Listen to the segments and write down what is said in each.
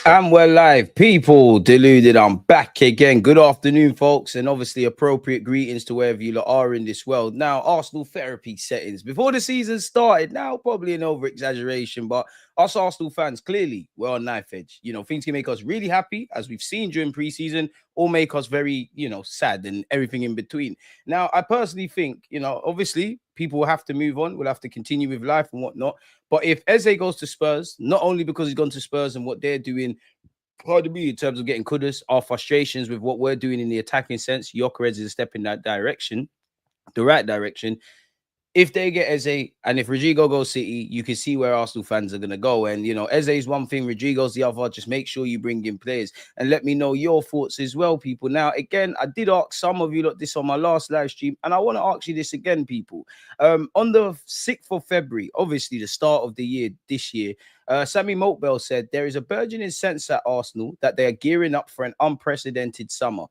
And we're live, people. Deluded, I'm back again. Good afternoon, folks, and obviously appropriate greetings to wherever you lot are in this world. Now, Arsenal therapy settings. Before the season started, now probably an over-exaggeration, but us Arsenal fans, clearly, we're on knife edge. You know, things can make us really happy, as we've seen during pre-season, or make us very, sad and everything in between. Now, I personally think, obviously, people will have to move on. We'll have to continue with life and whatnot. But if Eze goes to Spurs, not only because he's gone to Spurs and what they're doing, pardon me, in terms of getting kudos, our frustrations with what we're doing in the attacking sense, Gyökeres is a step in that direction, the right direction. If they get Eze and if Rodrygo goes City, you can see where Arsenal fans are going to go. And, Eze is one thing, Rodrygo's the other. Just make sure you bring in players and let me know your thoughts as well, people. Now, again, I did ask some of you lot this on my last live stream, and I want to ask you this again, people. On the 6th of February, obviously the start of the year this year, Sammy Mokbel said there is a burgeoning sense at Arsenal that they are gearing up for an unprecedented summer.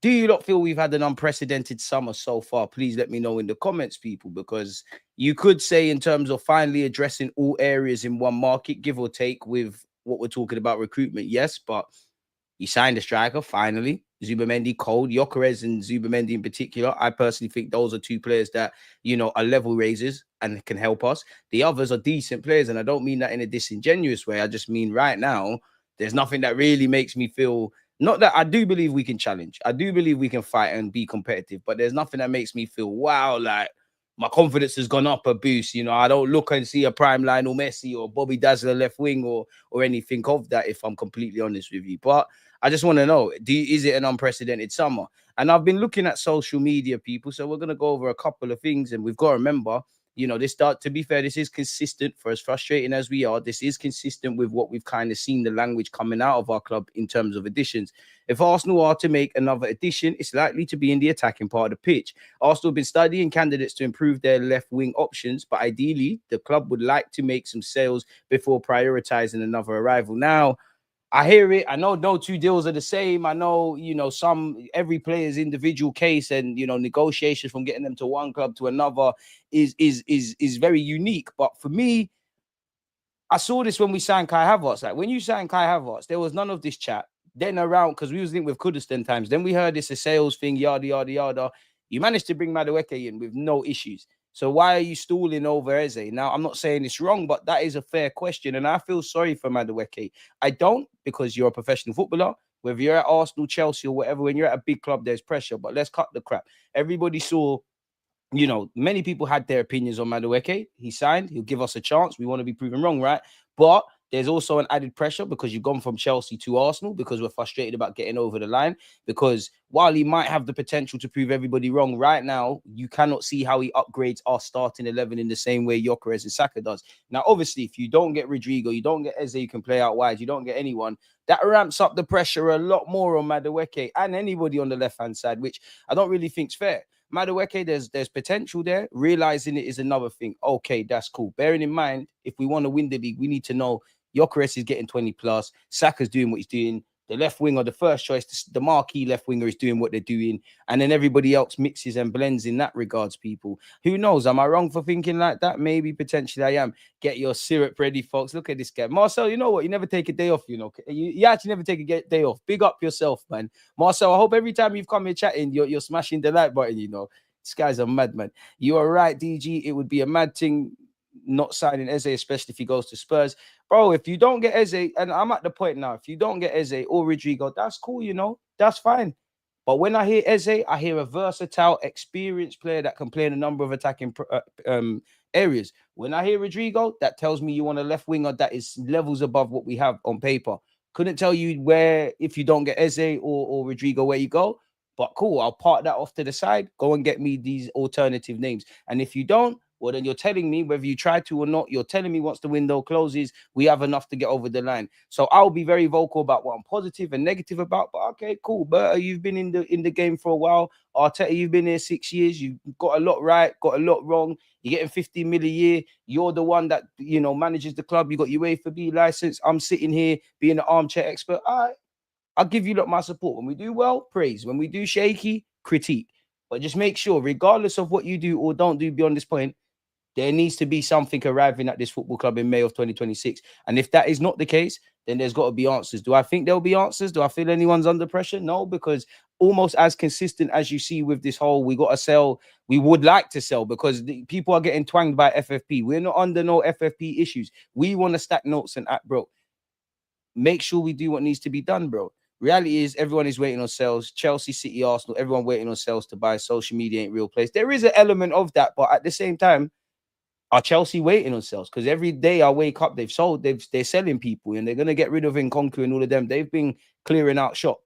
Do you not feel we've had an unprecedented summer so far? Please let me know in the comments, people, because you could say in terms of finally addressing all areas in one market, give or take with what we're talking about recruitment. Yes, but he signed a striker finally. Zubimendi, cold. Gyökeres and Zubimendi in particular. I personally think those are two players that, are level raisers and can help us. The others are decent players, and I don't mean that in a disingenuous way. I just mean right now, there's nothing that really makes me feel... Not that I do believe we can challenge. I do believe we can fight and be competitive, but there's nothing that makes me feel, wow, like my confidence has gone up a boost. I don't look and see a prime Lionel Messi or Bobby Dazzler left wing or anything of that, if I'm completely honest with you. But I just want to know, is it an unprecedented summer? And I've been looking at social media, people, so we're going to go over a couple of things, and we've got to remember, to be fair, this is consistent. For as frustrating as we are, this is consistent with what we've kind of seen the language coming out of our club in terms of additions. If Arsenal are to make another addition, it's likely to be in the attacking part of the pitch. Arsenal have been studying candidates to improve their left wing options, but ideally, the club would like to make some sales before prioritizing another arrival. Now, I hear it. I know no two deals are the same. I know, every player's individual case and, negotiations from getting them to one club to another is very unique. But for me, I saw this when we signed Kai Havertz. Like when you signed Kai Havertz, there was none of this chat. Then around, because we was linked with Kurdistan times. Then we heard this a sales thing, yada, yada, yada. You managed to bring Madueke in with no issues. So why are you stalling over Eze? Now, I'm not saying it's wrong, but that is a fair question. And I feel sorry for Madueke. I don't, because you're a professional footballer. Whether you're at Arsenal, Chelsea, or whatever, when you're at a big club, there's pressure. But let's cut the crap. Everybody saw, many people had their opinions on Madueke. He signed. He'll give us a chance. We want to be proven wrong, right? But there's also an added pressure because you've gone from Chelsea to Arsenal, because we're frustrated about getting over the line. Because while he might have the potential to prove everybody wrong right now, you cannot see how he upgrades our starting 11 in the same way Gyökeres and Saka does. Now, obviously, if you don't get Rodrygo, you don't get Eze, you can play out wide, you don't get anyone, that ramps up the pressure a lot more on Madueke and anybody on the left-hand side, which I don't really think is fair. Madueke, there's potential there. Realizing it is another thing. Okay, that's cool. Bearing in mind, if we want to win the league, we need to know Gyökeres is getting 20 plus. Saka's doing what he's doing. The left winger, the first choice, the marquee left winger is doing what they're doing. And then everybody else mixes and blends in that regards, people. Who knows? Am I wrong for thinking like that? Maybe, potentially I am. Get your syrup ready, folks. Look at this guy. Marcel, you know what? You never take a day off, You actually never take a day off. Big up yourself, man. Marcel, I hope every time you've come here chatting, you're smashing the like button, This guy's a madman. You are right, DG. It would be a mad thing not signing Eze, especially if he goes to Spurs. Bro, if you don't get Eze, and I'm at the point now, if you don't get Eze or Rodrygo, that's cool, that's fine. But when I hear Eze, I hear a versatile, experienced player that can play in a number of attacking areas. When I hear Rodrygo, that tells me you want a left winger that is levels above what we have on paper. Couldn't tell you where, if you don't get Eze or Rodrygo, where you go. But cool, I'll park that off to the side. Go and get me these alternative names. And if you don't, well, then you're telling me whether you try to or not, you're telling me once the window closes, we have enough to get over the line. So I'll be very vocal about what I'm positive and negative about. But okay, cool. But you've been in the game for a while. Arteta, you've been here 6 years. You've got a lot right, got a lot wrong. You're getting 50 mil a year. You're the one that, you know, manages the club. You got your UEFA B license. I'm sitting here being an armchair expert. All right, I'll give you my support. When we do well, praise. When we do shaky, critique. But just make sure, regardless of what you do or don't do beyond this point, there needs to be something arriving at this football club in May of 2026. And if that is not the case, then there's got to be answers. Do I think there'll be answers? Do I feel anyone's under pressure? No, because almost as consistent as you see with this whole, we got to sell, we would like to sell because people are getting twanged by FFP. We're not under no FFP issues. We want to stack notes and act broke. Make sure we do what needs to be done, bro. Reality is everyone is waiting on sales. Chelsea, City, Arsenal, everyone waiting on sales to buy. Social media ain't real place. There is an element of that, but at the same time, are Chelsea waiting on sales? Because every day I wake up, they've sold, they're selling people, and they're gonna get rid of Nkunku and all of them. They've been clearing out shop.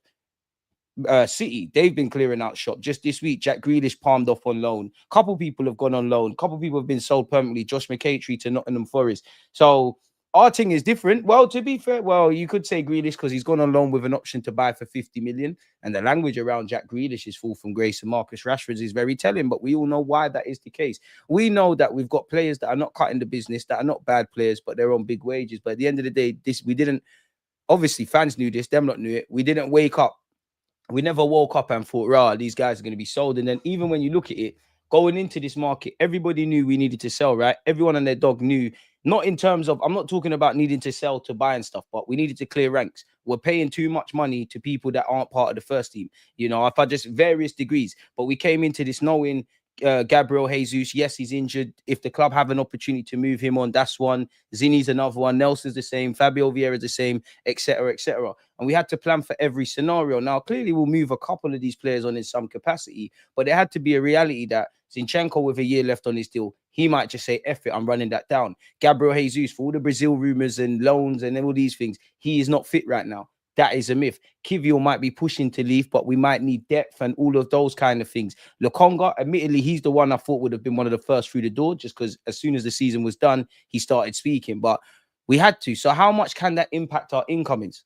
City, they've been clearing out shop. Just this week, Jack Grealish palmed off on loan. Couple people have gone on loan. Couple people have been sold permanently. Josh McCaitry to Nottingham Forest. So our thing is different. Well, to be fair, well, you could say Grealish because he's gone on loan with an option to buy for 50 million. And the language around Jack Grealish's fall from grace and Marcus Rashford's is very telling. But we all know why that is the case. We know that we've got players that are not cutting the business, that are not bad players, but they're on big wages. But at the end of the day, we didn't. Obviously, fans knew this. Them not knew it. We didn't wake up. We never woke up and thought, rah, these guys are going to be sold. And then even when you look at it, going into this market, everybody knew we needed to sell, right? Everyone and their dog knew, not in terms of, I'm not talking about needing to sell to buy and stuff, but we needed to clear ranks. We're paying too much money to people that aren't part of the first team, you know, if I just various degrees. But we came into this knowing Gabriel Jesus, yes, he's injured. If the club have an opportunity to move him on, that's one. Zinni's another one. Nelson's the same. Fabio Vieira's the same, etc., etc. And we had to plan for every scenario. Now, clearly, we'll move a couple of these players on in some capacity, but there had to be a reality that Zinchenko, with a year left on his deal, he might just say, F it, I'm running that down. Gabriel Jesus, for all the Brazil rumors and loans and all these things, he is not fit right now. That is a myth. Kivior might be pushing to leave, but we might need depth and all of those kind of things. Lokonga, admittedly, he's the one I thought would have been one of the first through the door, just because as soon as the season was done, he started speaking. But we had to. So how much can that impact our incomings?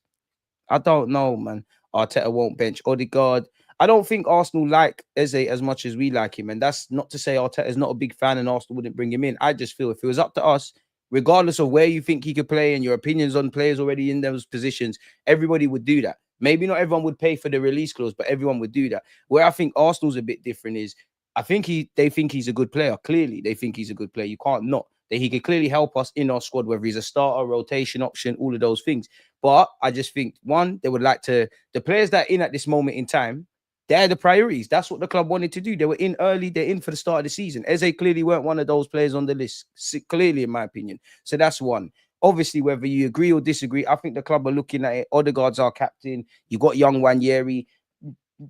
I don't know, man. Arteta won't bench Odegaard. I don't think Arsenal like Eze as much as we like him. And that's not to say Arteta is not a big fan and Arsenal wouldn't bring him in. I just feel if it was up to us, regardless of where you think he could play and your opinions on players already in those positions, everybody would do that. Maybe not everyone would pay for the release clause, but everyone would do that. Where I think Arsenal's a bit different is I think they think he's a good player. Clearly, they think he's a good player. You can't not. That he could clearly help us in our squad, whether he's a starter, rotation option, all of those things. But I just think, one, they would like to, the players that are in at this moment in time, they're the priorities. That's what the club wanted to do. They were in early. They're in for the start of the season. Eze clearly weren't one of those players on the list, clearly, in my opinion. So that's one. Obviously, whether you agree or disagree, I think the club are looking at it. Odegaard's our captain. You got young Wanyeri.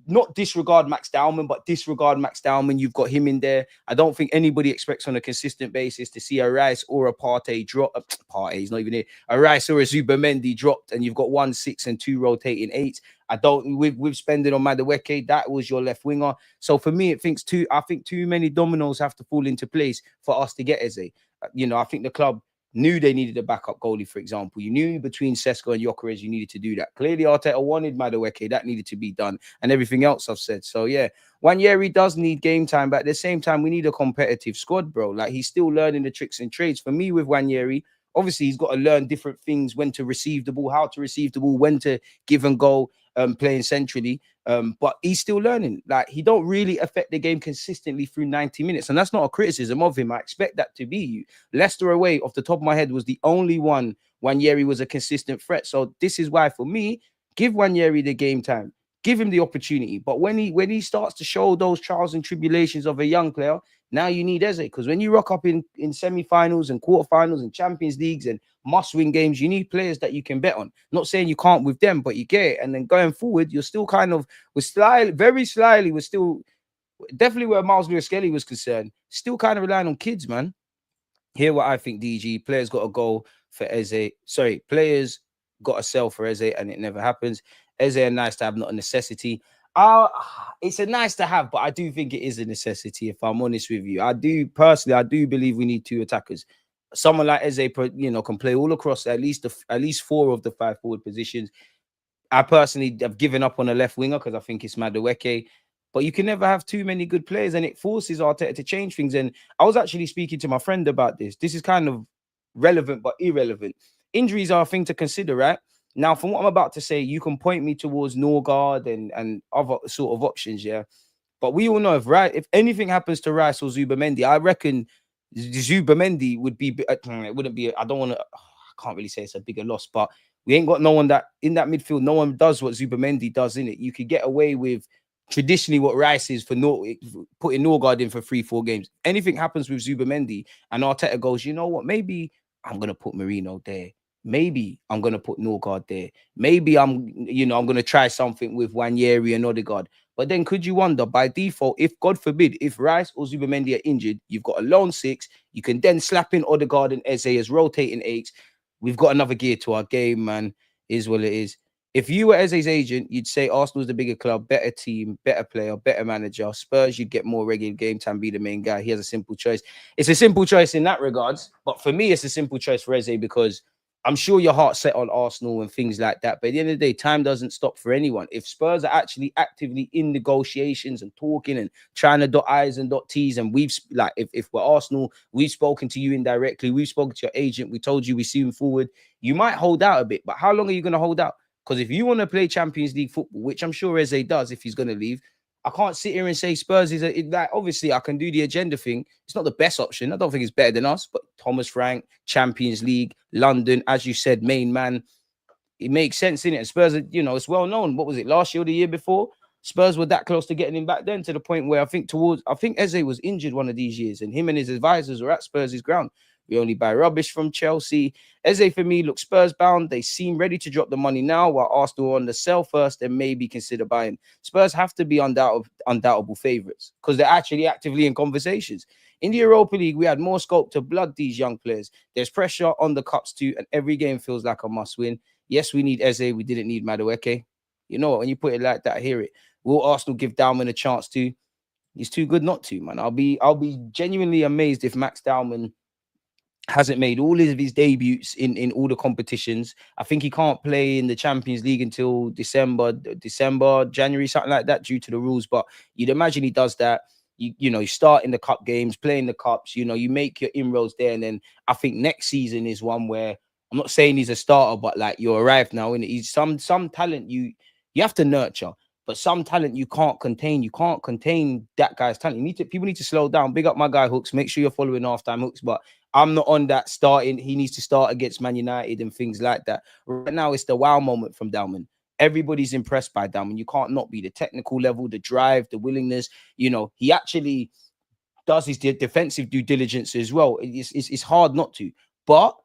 Not disregard Max Dowman, but disregard Max Dowman. You've got him in there. I don't think anybody expects on a consistent basis to see a Rice or a Partey drop. Partey, he's not even here. A Rice or a Zubamendi dropped, and you've got 1 6 and 2 rotating 8. I don't. With spending on Madueke, that was your left winger. So for me, I think too many dominoes have to fall into place for us to get Eze. You know, I think the club knew they needed a backup goalie, for example. You knew between Sesko and Gyökeres, you needed to do that. Clearly, Arteta wanted Madueke. That needed to be done. And everything else I've said. So, yeah, Wanyeri does need game time. But at the same time, we need a competitive squad, bro. Like, he's still learning the tricks and trades. For me, with Wanyeri, obviously, he's got to learn different things, when to receive the ball, how to receive the ball, when to give and go, playing centrally. But he's still learning. Like, he don't really affect the game consistently through 90 minutes. And that's not a criticism of him. I expect that to be you. Leicester away, off the top of my head, was the only one Wanyeri was a consistent threat. So this is why, for me, give Wanyeri the game time. Give him the opportunity. But when he starts to show those trials and tribulations of a young player, now you need Eze. Because when you rock up in semi-finals and quarterfinals and Champions Leagues and must-win games, you need players that you can bet on. Not saying you can't with them, but you get it. And then going forward, you're still kind of, very slyly, we're still, definitely where Miles Lewis-Skelly was concerned, still kind of relying on kids, man. Hear what I think, DG. Players got to go for Eze. Sorry, players got to sell for Eze, and it never happens. Eze are nice to have, not a necessity. It's a nice to have, but I do think it is a necessity. If I'm honest with you, I do personally, I do believe we need two attackers. Someone like Eze, can play all across at least four of the five forward positions. I personally have given up on a left winger because I think it's Madueke. But you can never have too many good players, and it forces Arteta to change things. And I was actually speaking to my friend about this. This is kind of relevant but irrelevant. Injuries are a thing to consider, right? Now, from what I'm about to say, you can point me towards Norgard and other sort of options, yeah. But we all know if anything happens to Rice or Zubamendi, I reckon Zubamendi would be. It wouldn't be. I don't want to. I can't really say it's a bigger loss, but we ain't got no one that in that midfield. No one does what Zubamendi does in it. You could get away with traditionally what Rice is for putting Norgard in for 3-4 games. Anything happens with Zubamendi and Arteta goes, you know what? Maybe I'm gonna put Marino there. Maybe I'm gonna put Norgard there. Maybe I'm gonna try something with Wanyeri and Odegaard. But then could you wonder, by default, if God forbid, if Rice or Zubamendi are injured, you've got a lone six, you can then slap in Odegaard and Eze as rotating eights. We've got another gear to our game, man. Is what it is. If you were Eze's agent, you'd say Arsenal's the bigger club, better team, better player, better manager. Spurs, you'd get more regular game time, be the main guy. He has a simple choice. It's a simple choice in that regards. But for me, it's a simple choice for Eze because I'm sure your heart's set on Arsenal and things like that. But at the end of the day, time doesn't stop for anyone. If Spurs are actually actively in negotiations and talking and trying to dot I's and dot T's, and we've like, if we're Arsenal, we've spoken to you indirectly, we've spoken to your agent, we told you we see him forward, you might hold out a bit. But how long are you going to hold out? Because if you want to play Champions League football, which I'm sure Eze does if he's going to leave, I can't sit here and say Spurs is like, obviously I can do the agenda thing. It's not the best option. I don't think it's better than us, but Thomas Frank, Champions League, London, as you said, main man. It makes sense, innit? And Spurs, it's well known. What was it, last year or the year before? Spurs were that close to getting him back then, to the point where I think Eze was injured one of these years, and him and his advisors were at Spurs' ground. We only buy rubbish from Chelsea. Eze, for me, looks Spurs bound. They seem ready to drop the money now, while Arsenal on the sell first and maybe consider buying. Spurs have to be undoubtable favourites because they're actually actively in conversations. In the Europa League, we had more scope to blood these young players. There's pressure on the cups too, and every game feels like a must-win. Yes, we need Eze. We didn't need Madueke. You know what? When you put it like that, I hear it. Will Arsenal give Dalman a chance to? He's too good not to, man. I'll be genuinely amazed if Max Dalman hasn't made all of his debuts in all the competitions. I think he can't play in the Champions League until December, January, something like that, due to the rules. But you'd imagine he does that. You start in the cup games, playing the cups, you make your inroads there. And then I think next season is one where I'm not saying he's a starter, but like you're arrived now, and he's some talent you have to nurture. But some talent you can't contain. You can't contain that guy's talent. People need to slow down. Big up my guy Hooks. Make sure you're following halftime Hooks. But I'm not on that starting. He needs to start against Man United and things like that. Right now, it's the wow moment from Dalman. Everybody's impressed by Dalman. You can't not be. The technical level, the drive, the willingness. He actually does his defensive due diligence as well. It's hard not to. But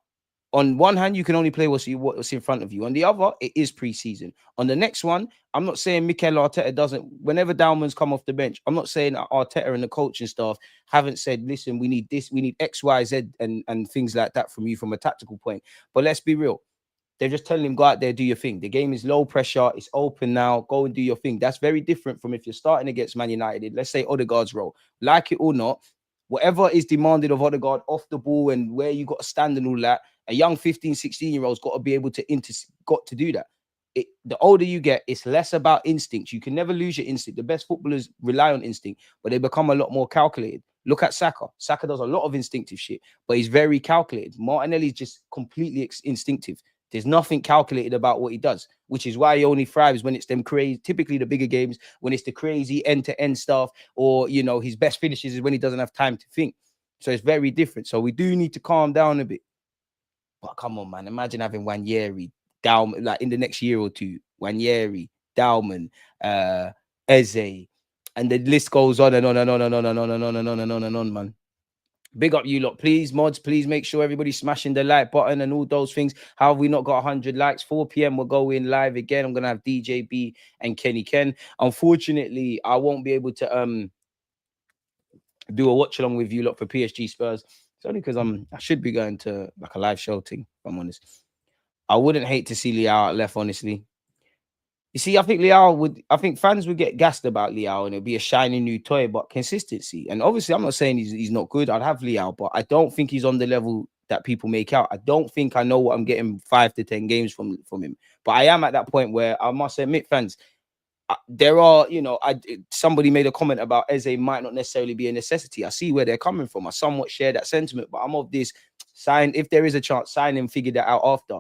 on one hand, you can only play what's in front of you. On the other, it is pre-season. On the next one, I'm not saying Mikel Arteta doesn't. Whenever Dalman's come off the bench, I'm not saying that Arteta and the coaching staff haven't said, listen, we need this, we need X, Y, Z, and things like that from you from a tactical point. But let's be real. They're just telling him, go out there, do your thing. The game is low pressure. It's open now. Go and do your thing. That's very different from if you're starting against Man United. Let's say Odegaard's role. Like it or not, whatever is demanded of Odegaard off the ball and where you got to stand and all that, a young 15, 16-year-old's got to be able to do that. The older you get, it's less about instinct. You can never lose your instinct. The best footballers rely on instinct, but they become a lot more calculated. Look at Saka. Saka does a lot of instinctive shit, but he's very calculated. Martinelli's just completely instinctive. There's nothing calculated about what he does, which is why he only thrives when it's them crazy, typically the bigger games, when it's the crazy end-to-end stuff, or, his best finishes is when he doesn't have time to think. So it's very different. So we do need to calm down a bit. But come on, man. Imagine having Wanyeri, Dalman, like in the next year or two, Wanyeri, Dalman, Eze, and the list goes on and on and on and on and on and on and on and on and on, man. Big up you lot, please, mods. Please make sure everybody's smashing the like button and all those things. How have we not got 100 likes? 4 p.m. we'll go in live again. I'm gonna have DJ B and Kenny Ken. Unfortunately, I won't be able to do a watch along with you lot for PSG Spurs. It's only because I should be going to like a live show thing, if I'm honest. I wouldn't hate to see Leao out left, honestly. You see, I think Liao would. I think fans would get gassed about Liao, and it'll be a shiny new toy. But consistency, and obviously, I'm not saying he's not good. I'd have Liao, but I don't think he's on the level that people make out. I don't think I know what I'm getting 5 to 10 games from him. But I am at that point where I must admit, fans, there are, somebody made a comment about Eze might not necessarily be a necessity. I see where they're coming from. I somewhat share that sentiment, but I'm of this sign. If there is a chance, sign him, figure that out after.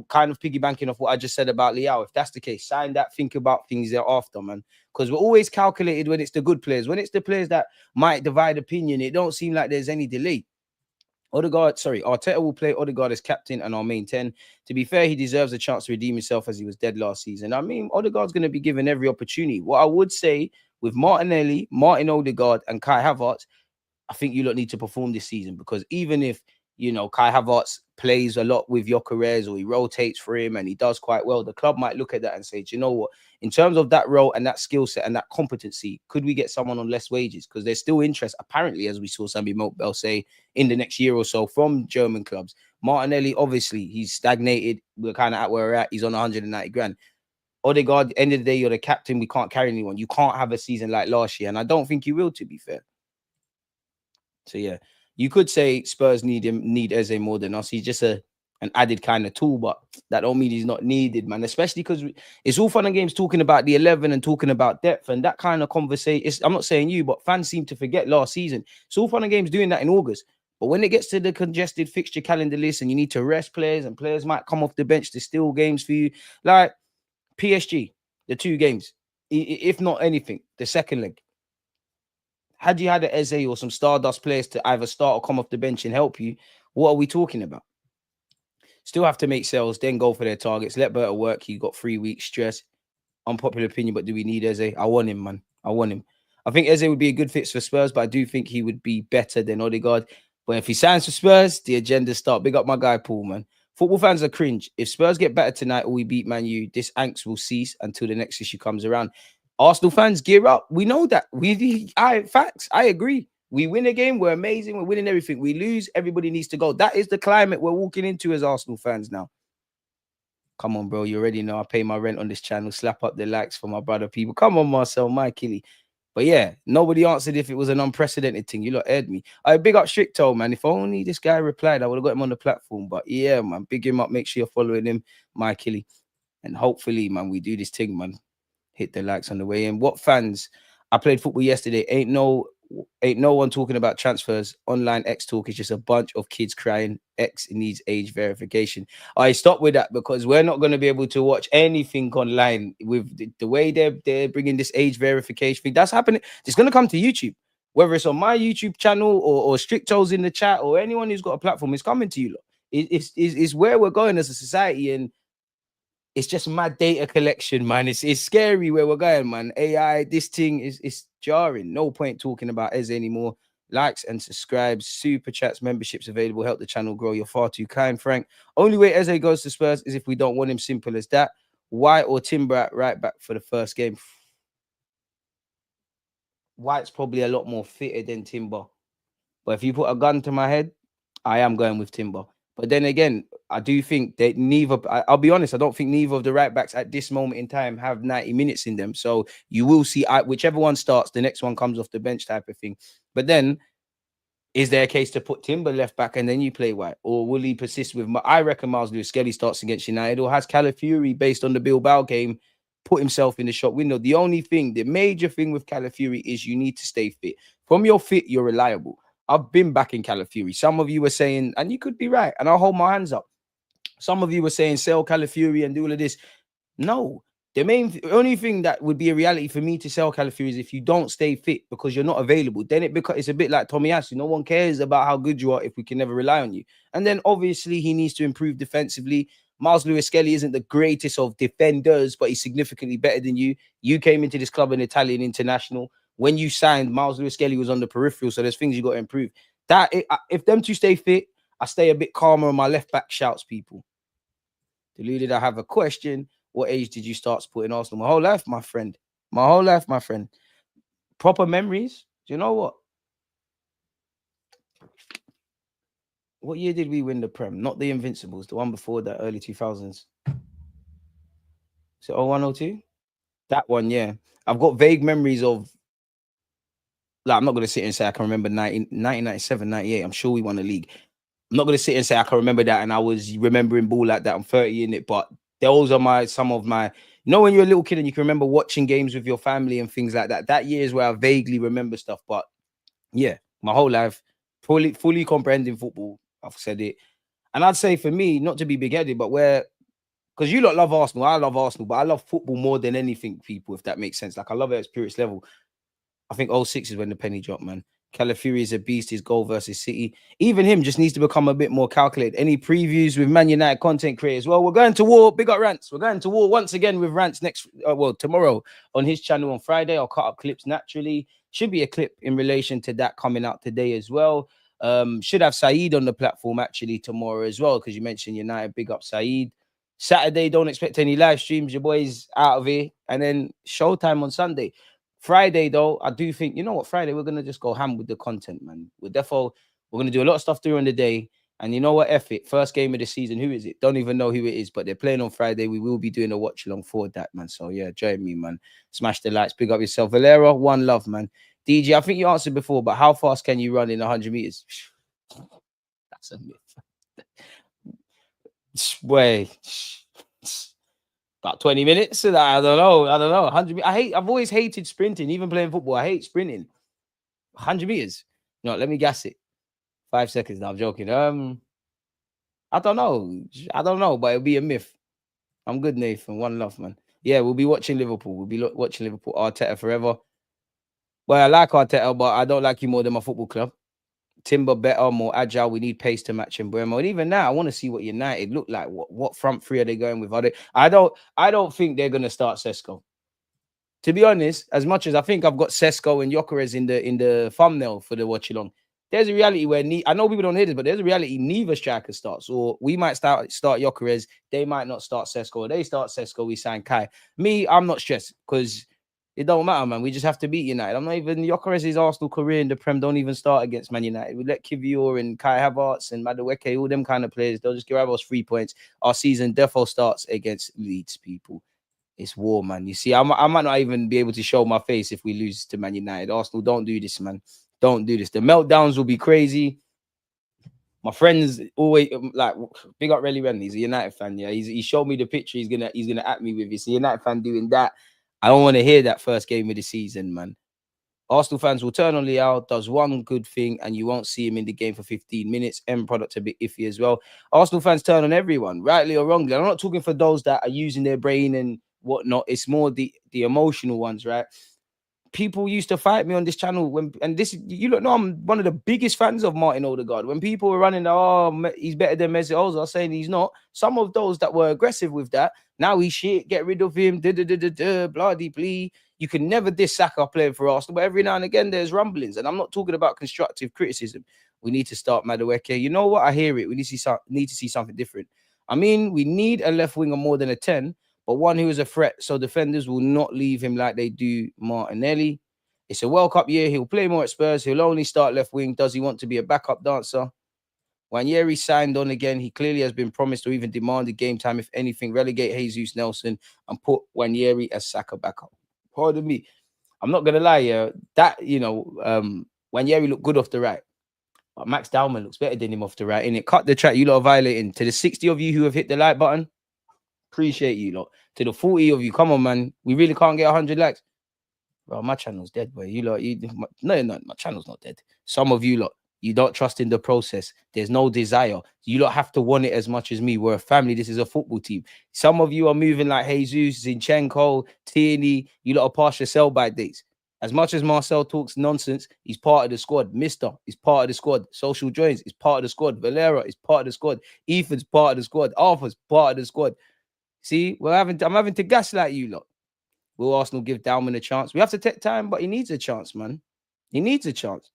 Kind of piggybanking off what I just said about Liao. If that's the case, sign that, think about things thereafter, man. Because we're always calculated when it's the good players. When it's the players that might divide opinion, it don't seem like there's any delay. Arteta will play Odegaard as captain and our main 10. To be fair, he deserves a chance to redeem himself as he was dead last season. I mean, Odegaard's going to be given every opportunity. What I would say with Martinelli, Martin Odegaard, and Kai Havertz, I think you lot need to perform this season, because even if, Kai Havertz plays a lot with Gyökeres or he rotates for him and he does quite well, the club might look at that and say, do you know what? In terms of that role and that skill set and that competency, could we get someone on less wages? Because there's still interest, apparently, as we saw Sammy Mokbel say, in the next year or so from German clubs. Martinelli, obviously, he's stagnated. We're kind of at where we're at. He's on 190 grand. Odegaard, end of the day, you're the captain. We can't carry anyone. You can't have a season like last year. And I don't think you will, to be fair. So yeah, you could say Spurs need Eze more than us. He's just an added kind of tool, but that don't mean he's not needed, man. Especially because it's all fun and games talking about the 11 and talking about depth and that kind of conversation. I'm not saying you, but fans seem to forget last season. It's all fun and games doing that in August. But when it gets to the congested fixture calendar list and you need to rest players and players might come off the bench to steal games for you, like PSG, the 2 games, if not anything, the second leg. Had you had an Eze or some Stardust players to either start or come off the bench and help you, what are we talking about? Still have to make sales, then go for their targets. Let Berta work. He got 3 weeks stress. Unpopular opinion, but do we need Eze? I want him, man. I want him. I think Eze would be a good fit for Spurs, but I do think he would be better than Odegaard. But if he signs for Spurs, the agenda start. Big up my guy, Paul, man. Football fans are cringe. If Spurs get better tonight or we beat Man U, this angst will cease until the next issue comes around. Arsenal fans, gear up. We know that. Facts. I agree. We win a game, we're amazing. We're winning everything. We lose, everybody needs to go. That is the climate we're walking into as Arsenal fans now. Come on, bro. You already know I pay my rent on this channel. Slap up the likes for my brother people. Come on, Marcel, my killie. But yeah, nobody answered if it was an unprecedented thing. You lot aired me. I big up Stricto, man. If only this guy replied, I would have got him on the platform. But yeah, man, big him up. Make sure you're following him, my killie. And hopefully, man, we do this thing, man. Hit the likes on the way in. What fans? I played football yesterday. Ain't no one talking about transfers. Online X talk is just a bunch of kids crying. X needs age verification. I stop with that because we're not going to be able to watch anything online with the way they're bringing this age verification thing. That's happening. It's going to come to YouTube, whether it's on my YouTube channel or Stricto's in the chat or anyone who's got a platform. It's coming to you. It's where we're going as a society, and it's just mad data collection, man. It's scary where we're going, man. AI, this thing is jarring. No point talking about Eze anymore. Likes and subscribes, super chats, memberships available. Help the channel grow. You're far too kind, Frank. Only way Eze goes to Spurs is if we don't want him. Simple as that. White or Timber at right back for the first game. White's probably a lot more fitted than Timber. But if you put a gun to my head, I am going with Timber. But then again, I do think that I'll be honest, I don't think neither of the right backs at this moment in time have 90 minutes in them. So you will see whichever one starts, the next one comes off the bench type of thing. But then, is there a case to put Timber left back and then you play White? Or will he persist with, I reckon Miles Lewis-Skelly starts against United, or has Calafiori, based on the Bilbao game, put himself in the shop window? The major thing with Calafiori is you need to stay fit. From your fit, you're reliable. I've been back in Calafiori. Some of you were saying, and you could be right, and I'll hold my hands up. Some of you were saying sell Calafiori and do all of this. No, the only thing that would be a reality for me to sell Calafiori is if you don't stay fit because you're not available. Then it's a bit like Tomiyasu. No one cares about how good you are if we can never rely on you. And then obviously he needs to improve defensively. Miles Lewis-Skelly isn't the greatest of defenders, but he's significantly better than you. You came into this club an Italian international. When you signed, Miles Lewis-Skelly was on the peripheral, so there's things you got to improve. If them two stay fit, I stay a bit calmer on my left back shouts, people. Deluded, I have a question. What age did you start supporting Arsenal? My whole life, my friend. My whole life, my friend. Proper memories. Do you know what? What year did we win the Prem? Not the Invincibles, the one before that, early 2000s. Is it 01, 02? That one, yeah. I've got vague memories of, like, I'm not going to sit here and say I can remember 1997, 98. I'm sure we won the league. I'm not going to sit here and say I can remember that and I was remembering ball like that. I'm 30 in it, but those are some of my, when you're a little kid and you can remember watching games with your family and things like that. That year is where I vaguely remember stuff. But yeah, my whole life, fully comprehending football. I've said it. And I'd say for me, not to be big-headed, but because you lot love Arsenal, I love Arsenal, but I love football more than anything, people, if that makes sense. Like, I love it at spirits level. I think '06 is when the penny dropped, man. Calafiori is a beast. His goal versus City. Even him just needs to become a bit more calculated. Any previews with Man United content creators? Well, we're going to war. Big up Rants. We're going to war once again with Rants tomorrow on his channel on Friday. I'll cut up clips naturally. Should be a clip in relation to that coming out today as well. Should have Saeed on the platform actually tomorrow as well, because you mentioned United. Big up Saeed. Saturday, don't expect any live streams. Your boys out of here. And then showtime on Sunday. Friday, though, I do think, Friday, we're going to just go ham with the content, man. We're going to do a lot of stuff during the day. And you know what? F it. First game of the season. Who is it? Don't even know who it is, but they're playing on Friday. We will be doing a watch along for that, man. So, yeah, join me, man. Smash the likes. Big up yourself. Valera, one love, man. DJ, I think you answered before, but how fast can you run in 100 meters? That's a myth. Wait. About 20 minutes. I don't know. 100. I've always hated sprinting, even playing football. I hate sprinting. 100 meters. No, let me guess it. 5 seconds. No, I'm joking. I don't know, but it'll be a myth. I'm good, Nathan. One love, man. Yeah, we'll be watching Liverpool. Watching Liverpool. Arteta forever. Well, I like Arteta, but I don't like you more than my football club. Timber better, more agile. We need pace to match Mbeumo. And even now, I want to see what United look like. What front three are they going with? I don't think they're gonna start Sesko. To be honest, as much as I think I've got Sesko and Gyökeres in the thumbnail for the watch along, there's a reality where I know people don't hear this, but there's a reality neither striker starts. Or we might start Gyökeres, they might not start Sesko. Or they start Sesko, we sign Kai. Me, I'm not stressed because it don't matter, man. We just have to beat United. I'm not even Gyökeres' Arsenal career in the Prem don't even start against Man United. We let Kivior and Kai Havertz and Madueke, all them kind of players, they'll just give us 3 points. Our season defo starts against Leeds, people. It's war, man. You see, I might not even be able to show my face if we lose to Man United. Arsenal, don't do this, man. Don't do this. The meltdowns will be crazy. My friends always like big up Relly Ren. He's a United fan. Yeah, he showed me the picture. He's gonna at me with. It's a United fan doing that. I don't want to hear that first game of the season, man. Arsenal fans will turn on Leao, does one good thing, and you won't see him in the game for 15 minutes. End product a bit iffy as well. Arsenal fans turn on everyone, rightly or wrongly. I'm not talking for those that are using their brain and whatnot. It's more the emotional ones, right? People used to fight me on this channel you don't know I'm one of the biggest fans of Martin Odegaard. When people were running, he's better than Mesut Ozil, saying he's not. Some of those that were aggressive with that, now he's shit, get rid of him, blah de blee. You can never diss Saka playing for Arsenal, but every now and again there's rumblings, and I'm not talking about constructive criticism. We need to start Madueke. You know what? I hear it. We need to see something different. I mean, we need a left winger more than a 10. But one who is a threat, so defenders will not leave him like they do Martinelli. It's a World Cup year. He'll play more at Spurs. He'll only start left wing. Does he want to be a backup dancer? Wanjeri signed on again. He clearly has been promised or even demanded game time. If anything, relegate Jesus Nelson and put Wanjeri as Saka backup. Pardon me. I'm not going to lie, Wanjeri looked good off the right. But Max Dowman looks better than him off the right. And it cut the track. You lot are violating. To the 60 of you who have hit the like button, appreciate you lot. To the 40 of you, come on, man. We really can't get 100 likes. Bro, my channel's dead, boy. You lot, no, my channel's not dead. Some of you lot, you don't trust in the process. There's no desire. You lot have to want it as much as me. We're a family. This is a football team. Some of you are moving like Jesus, Zinchenko, Tierney. You lot are past your sell-by dates. As much as Marcel talks nonsense, he's part of the squad. Mister is part of the squad. Social Joins is part of the squad. Valera is part of the squad. Ethan's part of the squad. Arthur's part of the squad. See, I'm having to gaslight you lot. Will Arsenal give Dalman a chance? We have to take time, but he needs a chance, man. He needs a chance.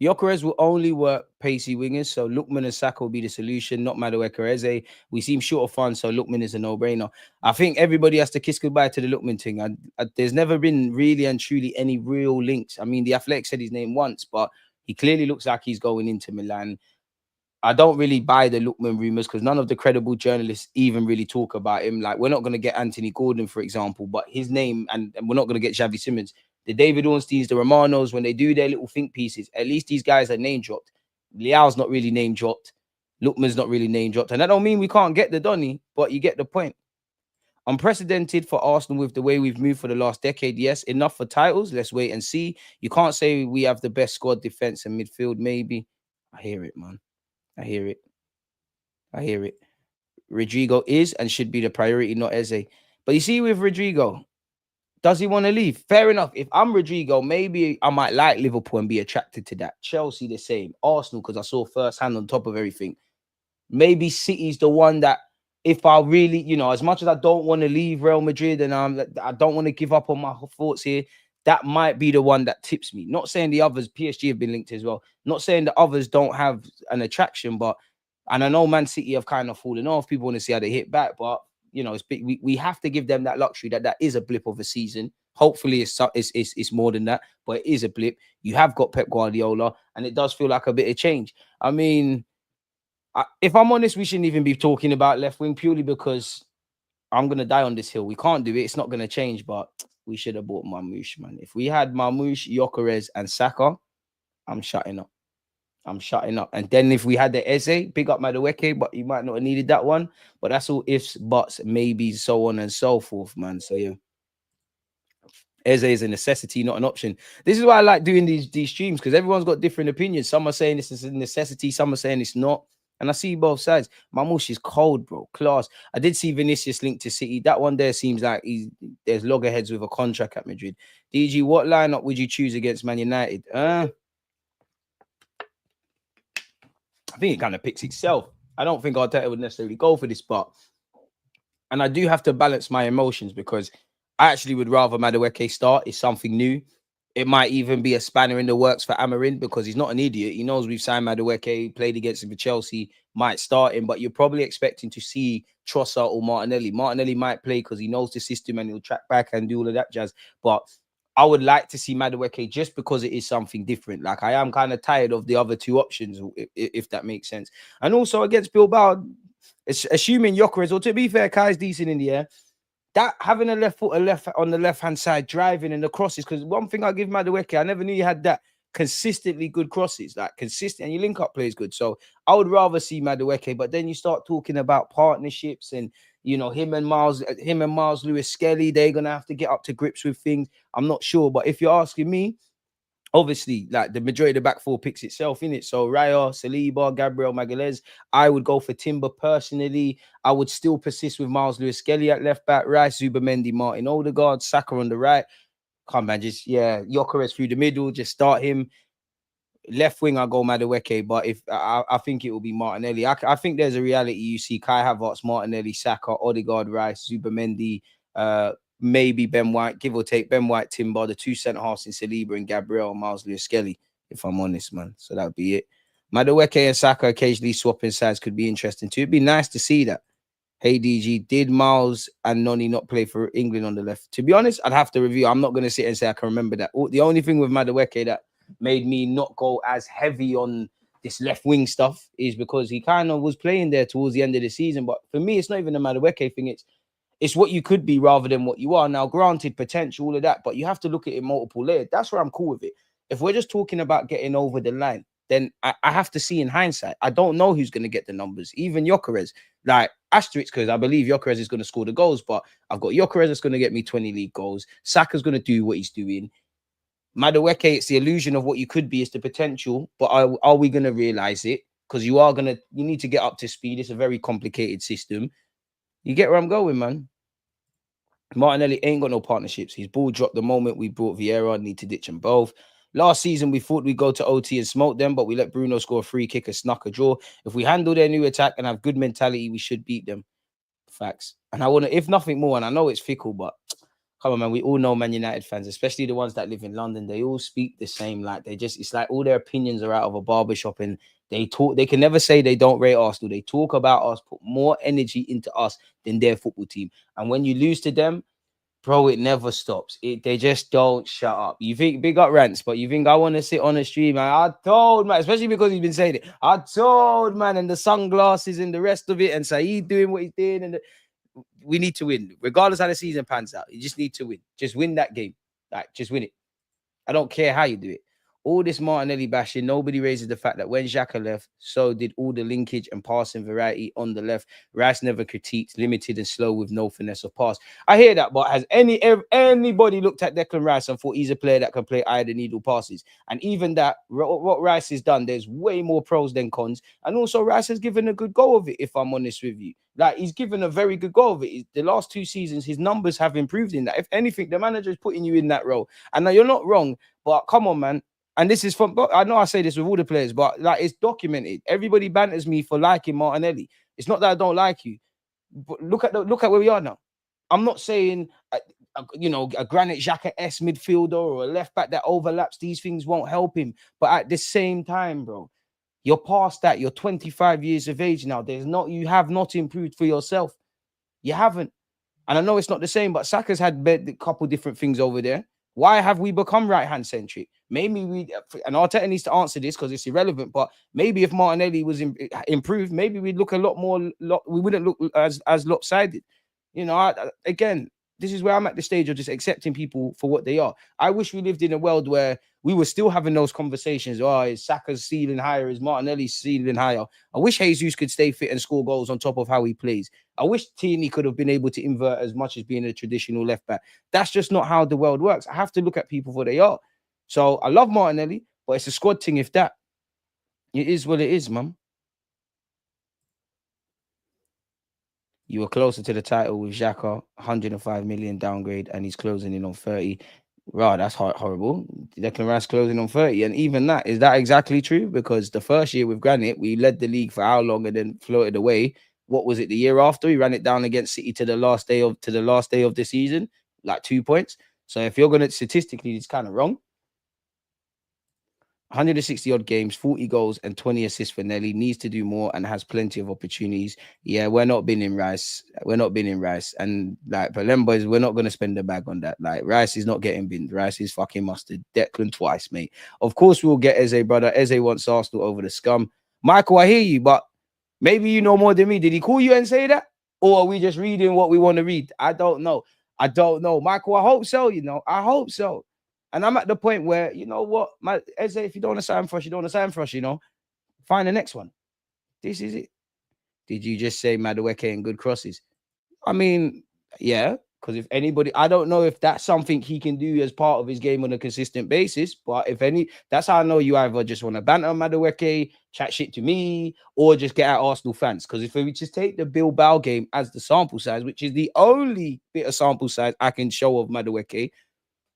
Gyökeres will only work pacey wingers, so Lookman and Saka will be the solution, not Madueke Eze. We seem short of funds, so Lookman is a no-brainer. I think everybody has to kiss goodbye to the Lookman thing. There's never been really and truly any real links. I mean, the Athletic said his name once, but he clearly looks like he's going into Milan. I don't really buy the Lookman rumors because none of the credible journalists even really talk about him. Like, we're not going to get Anthony Gordon, for example, but his name, and we're not going to get Xavi Simmons. The David Ornsteins, the Romanos, when they do their little think pieces, at least these guys are name dropped. Liao's not really name dropped. Lookman's not really name dropped. And that don't mean we can't get the Donny, but you get the point. Unprecedented for Arsenal with the way we've moved for the last decade. Yes, enough for titles. Let's wait and see. You can't say we have the best squad, defense, and midfield. Maybe. I hear it, man. I hear it. I hear it. Rodrygo is and should be the priority, not Eze. But you see, with Rodrygo, does he want to leave? Fair enough. If I'm Rodrygo, maybe I might like Liverpool and be attracted to that. Chelsea, the same. Arsenal, because I saw firsthand on top of everything. Maybe City's the one that, if I really, you know, as much as I don't want to leave Real Madrid and I don't want to give up on my thoughts here, that might be the one that tips me. Not saying the others, PSG have been linked as well. Not saying the others don't have an attraction, but, and I know Man City have kind of fallen off. People want to see how they hit back, but, you know, it's big. We have to give them that luxury that is a blip of a season. Hopefully it's more than that, but it is a blip. You have got Pep Guardiola, and it does feel like a bit of change. I mean, if I'm honest, we shouldn't even be talking about left wing purely because I'm going to die on this hill. We can't do it. It's not going to change, but we should have bought Marmoush, man. If we had Marmoush, Gyökeres, and Saka, I'm shutting up. I'm shutting up. And then if we had the Eze, big up Madueke, but you might not have needed that one. But that's all ifs, buts, maybes, so on and so forth, man. So, yeah. Eze is a necessity, not an option. This is why I like doing these streams, because everyone's got different opinions. Some are saying this is a necessity. Some are saying it's not. And I see both sides. Marmoush is cold, bro. Class. I did see Vinicius linked to City. That one there seems like there's loggerheads with a contract at Madrid. DG, what lineup would you choose against Man United? I think it kind of picks itself. I don't think Arteta would necessarily go for this, but, and I do have to balance my emotions because I actually would rather Madueke start. It's something new. It might even be a spanner in the works for Amorim because he's not an idiot. He knows we've signed Madueke, played against him for Chelsea, might start him, but you're probably expecting to see Trossard or Martinelli. Martinelli might play because he knows the system and he'll track back and do all of that jazz. But I would like to see Madueke just because it is something different. Like, I am kind of tired of the other two options, if that makes sense. And also against Bilbao, assuming Gyökeres, or to be fair, Kai's decent in the air, that having a left foot, on the left-hand side, driving and the crosses, because one thing I give Madueke, I never knew you had that consistently good crosses, like consistent, and your link-up play is good. So I would rather see Madueke, but then you start talking about partnerships and, you know, him and Miles Lewis Skelly, they're going to have to get up to grips with things. I'm not sure, but if you're asking me, obviously, like, the majority of the back four picks itself in it. So Raya, Saliba, Gabriel Magalhaes. I would go for Timber personally. I would still persist with Miles Lewis Skelly at left back, Rice, Zubimendi, Martin Odegaard, Saka on the right. Come on, just, yeah, Gyökeres through the middle, just start him. Left wing, I'll go Madueke, but if I think it will be Martinelli. I think there's a reality. You see Kai Havertz, Martinelli, Saka, Odegaard, Rice, Zubimendi, maybe Ben White, give or take Ben White, Timber, the two centre halves in Saliba and Gabriel, Miles Lewis Skelly, if I'm honest, man. So that'd be it. Madueke and Saka occasionally swapping sides could be interesting too. It'd be nice to see that. Hey DG, did Miles and Noni not play for England on the left? To be honest, I'd have to review. I'm not going to sit and say I can remember that. The only thing with Madueke that made me not go as heavy on this left wing stuff is because he kind of was playing there towards the end of the season. But for me, it's not even a Madueke thing. It's what you could be rather than what you are. Now, granted, potential, all of that, but you have to look at it multiple layers. That's where I'm cool with it. If we're just talking about getting over the line, then I have to see in hindsight. I don't know who's going to get the numbers. Even Gyökeres, like, asterisk, because I believe Gyökeres is going to score the goals, but I've got Gyökeres that's going to get me 20 league goals. Saka's going to do what he's doing. Madueke, it's the illusion of what you could be. It's the potential, but are we going to realize it? Because you need to get up to speed. It's a very complicated system. You get where I'm going, man. Martinelli ain't got no partnerships. His ball dropped the moment we brought Vieira. Need to ditch them both. Last season, we thought we'd go to OT and smoke them, but we let Bruno score a free kick and snuck a draw. If we handle their new attack and have good mentality, we should beat them. Facts. And I want to, if nothing more, and I know it's fickle, but come on, man, we all know Man United fans, especially the ones that live in London, they all speak the same. Like, it's like all their opinions are out of a barbershop, and they can never say they don't rate Arsenal. They talk about us, put more energy into us than their football team. And when you lose to them, Bro, it never stops. They just don't shut up. You think big up rants, but you think I want to sit on a stream? Man, I told man, especially because he's been saying it. I told man, and the sunglasses and the rest of it, and Saeed doing what he's doing, and we need to win, regardless how the season pans out. You just need to win. Just win that game. Like, just win it. I don't care how you do it. All this Martinelli bashing, nobody raises the fact that when Xhaka left, so did all the linkage and passing variety on the left. Rice never critiqued, limited and slow with no finesse of pass. I hear that, but has anybody looked at Declan Rice and thought he's a player that can play eye the needle passes? And even that, what Rice has done, there's way more pros than cons. And also, Rice has given a good go of it, if I'm honest with you. Like, he's given a very good go of it. The last 2 seasons, his numbers have improved in that. If anything, the manager is putting you in that role. And now you're not wrong, but come on, man. And this is from, I know I say this with all the players, but like, it's documented. Everybody banters me for liking Martinelli. It's not that I don't like you, but look at where we are now. I'm not saying, a Granit Xhaka-esque midfielder or a left back that overlaps. These things won't help him. But at the same time, bro, you're past that. You're 25 years of age now. You have not improved for yourself. You haven't. And I know it's not the same, but Saka's had a couple different things over there. Why have we become right-hand centric? Maybe and Arteta needs to answer this because it's irrelevant, but maybe if Martinelli was improved, maybe we'd look a lot more, we wouldn't look as lopsided. Again, this is where I'm at the stage of just accepting people for what they are. I wish we lived in a world where we were still having those conversations. Oh, is Saka's ceiling higher? Is Martinelli's ceiling higher? I wish Jesus could stay fit and score goals on top of how he plays. I wish Tierney could have been able to invert as much as being a traditional left back. That's just not how the world works. I have to look at people for they are. So I love Martinelli, but it's a squad thing. If that, it is what it is, man. You were closer to the title with Xhaka, 105 million downgrade, and he's closing in on 30. Right, that's horrible. Declan Rice closing on 30. And even that, is that exactly true? Because the first year with Granit, we led the league for how long and then floated away. What was it, the year after? We ran it down against City to the last day of the season, like 2 points. So if you're gonna statistically, it's kind of wrong. 160 odd games, 40 goals, and 20 assists for Nelly. Needs to do more and has plenty of opportunities. Yeah, we're not binning Rice. And like Palem boys, we're not going to spend the bag on that. Like, Rice is not getting binned. Rice is fucking mustard. Declan twice, mate. Of course, we'll get Eze, brother. Eze wants Arsenal over the scum. Michael, I hear you, but maybe you know more than me. Did he call you and say that? Or are we just reading what we want to read? I don't know. Michael, I hope so, I hope so. And I'm at the point where, you know what, Eze, if you don't want to sign for us, you don't want to sign for us, find the next one. This is it. Did you just say Madueke and good crosses? I mean, yeah, because if anybody, I don't know if that's something he can do as part of his game on a consistent basis, but that's how I know you either just want to banter Madueke, chat shit to me, or just get at Arsenal fans. Because if we just take the Bilbao game as the sample size, which is the only bit of sample size I can show of Madueke,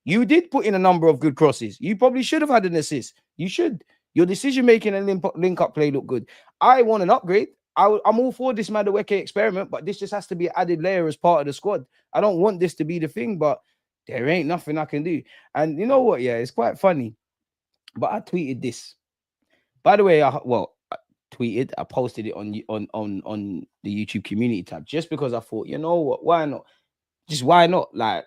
you did put in a number of good crosses. You probably should have had an assist. You should. Your decision-making and link-up play look good. I want an upgrade. I'm all for this Madueke experiment, but this just has to be an added layer as part of the squad. I don't want this to be the thing, but there ain't nothing I can do. And you know what? Yeah, it's quite funny. But I tweeted this. By the way, I posted it on the YouTube community tab just because I thought, you know what? Why not? Just why not? Like,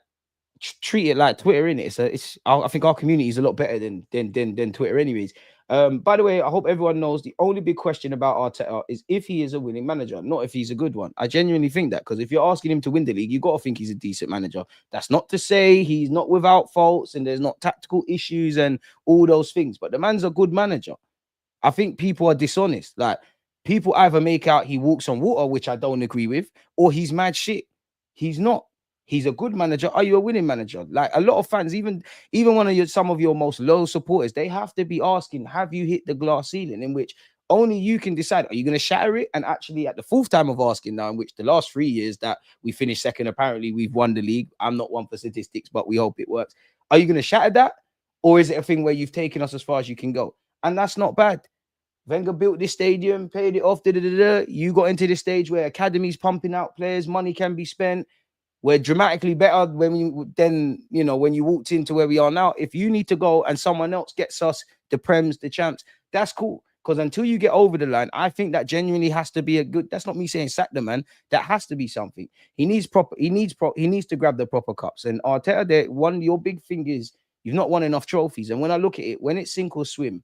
treat it like Twitter, innit? I think our community is a lot better than Twitter, anyways. By the way, I hope everyone knows the only big question about Arteta is if he is a winning manager, not if he's a good one. I genuinely think that, because if you're asking him to win the league, you got to think he's a decent manager. That's not to say he's not without faults and there's not tactical issues and all those things, but the man's a good manager. I think people are dishonest. Like, people either make out he walks on water, which I don't agree with, or he's mad shit. He's not. He's a good manager. Are you a winning manager? Like, a lot of fans, even some of your most loyal supporters, they have to be asking, have you hit the glass ceiling? In which only you can decide. Are you going to shatter it? And actually, at the fourth time of asking now, in which the last 3 years that we finished second, apparently we've won the league. I'm not one for statistics, but we hope it works. Are you going to shatter that? Or is it a thing where you've taken us as far as you can go? And that's not bad. Wenger built this stadium, paid it off. You got into this stage where academies pumping out players, money can be spent. We're dramatically better when you walked into where we are now. If you need to go and someone else gets us the Prems, the champs, that's cool. Because until you get over the line, I think that genuinely has to be a good. That's not me saying sack the man. That has to be something. He needs proper. He needs to grab the proper cups. And Arteta, your big thing is you've not won enough trophies. And when I look at it, when it's sink or swim,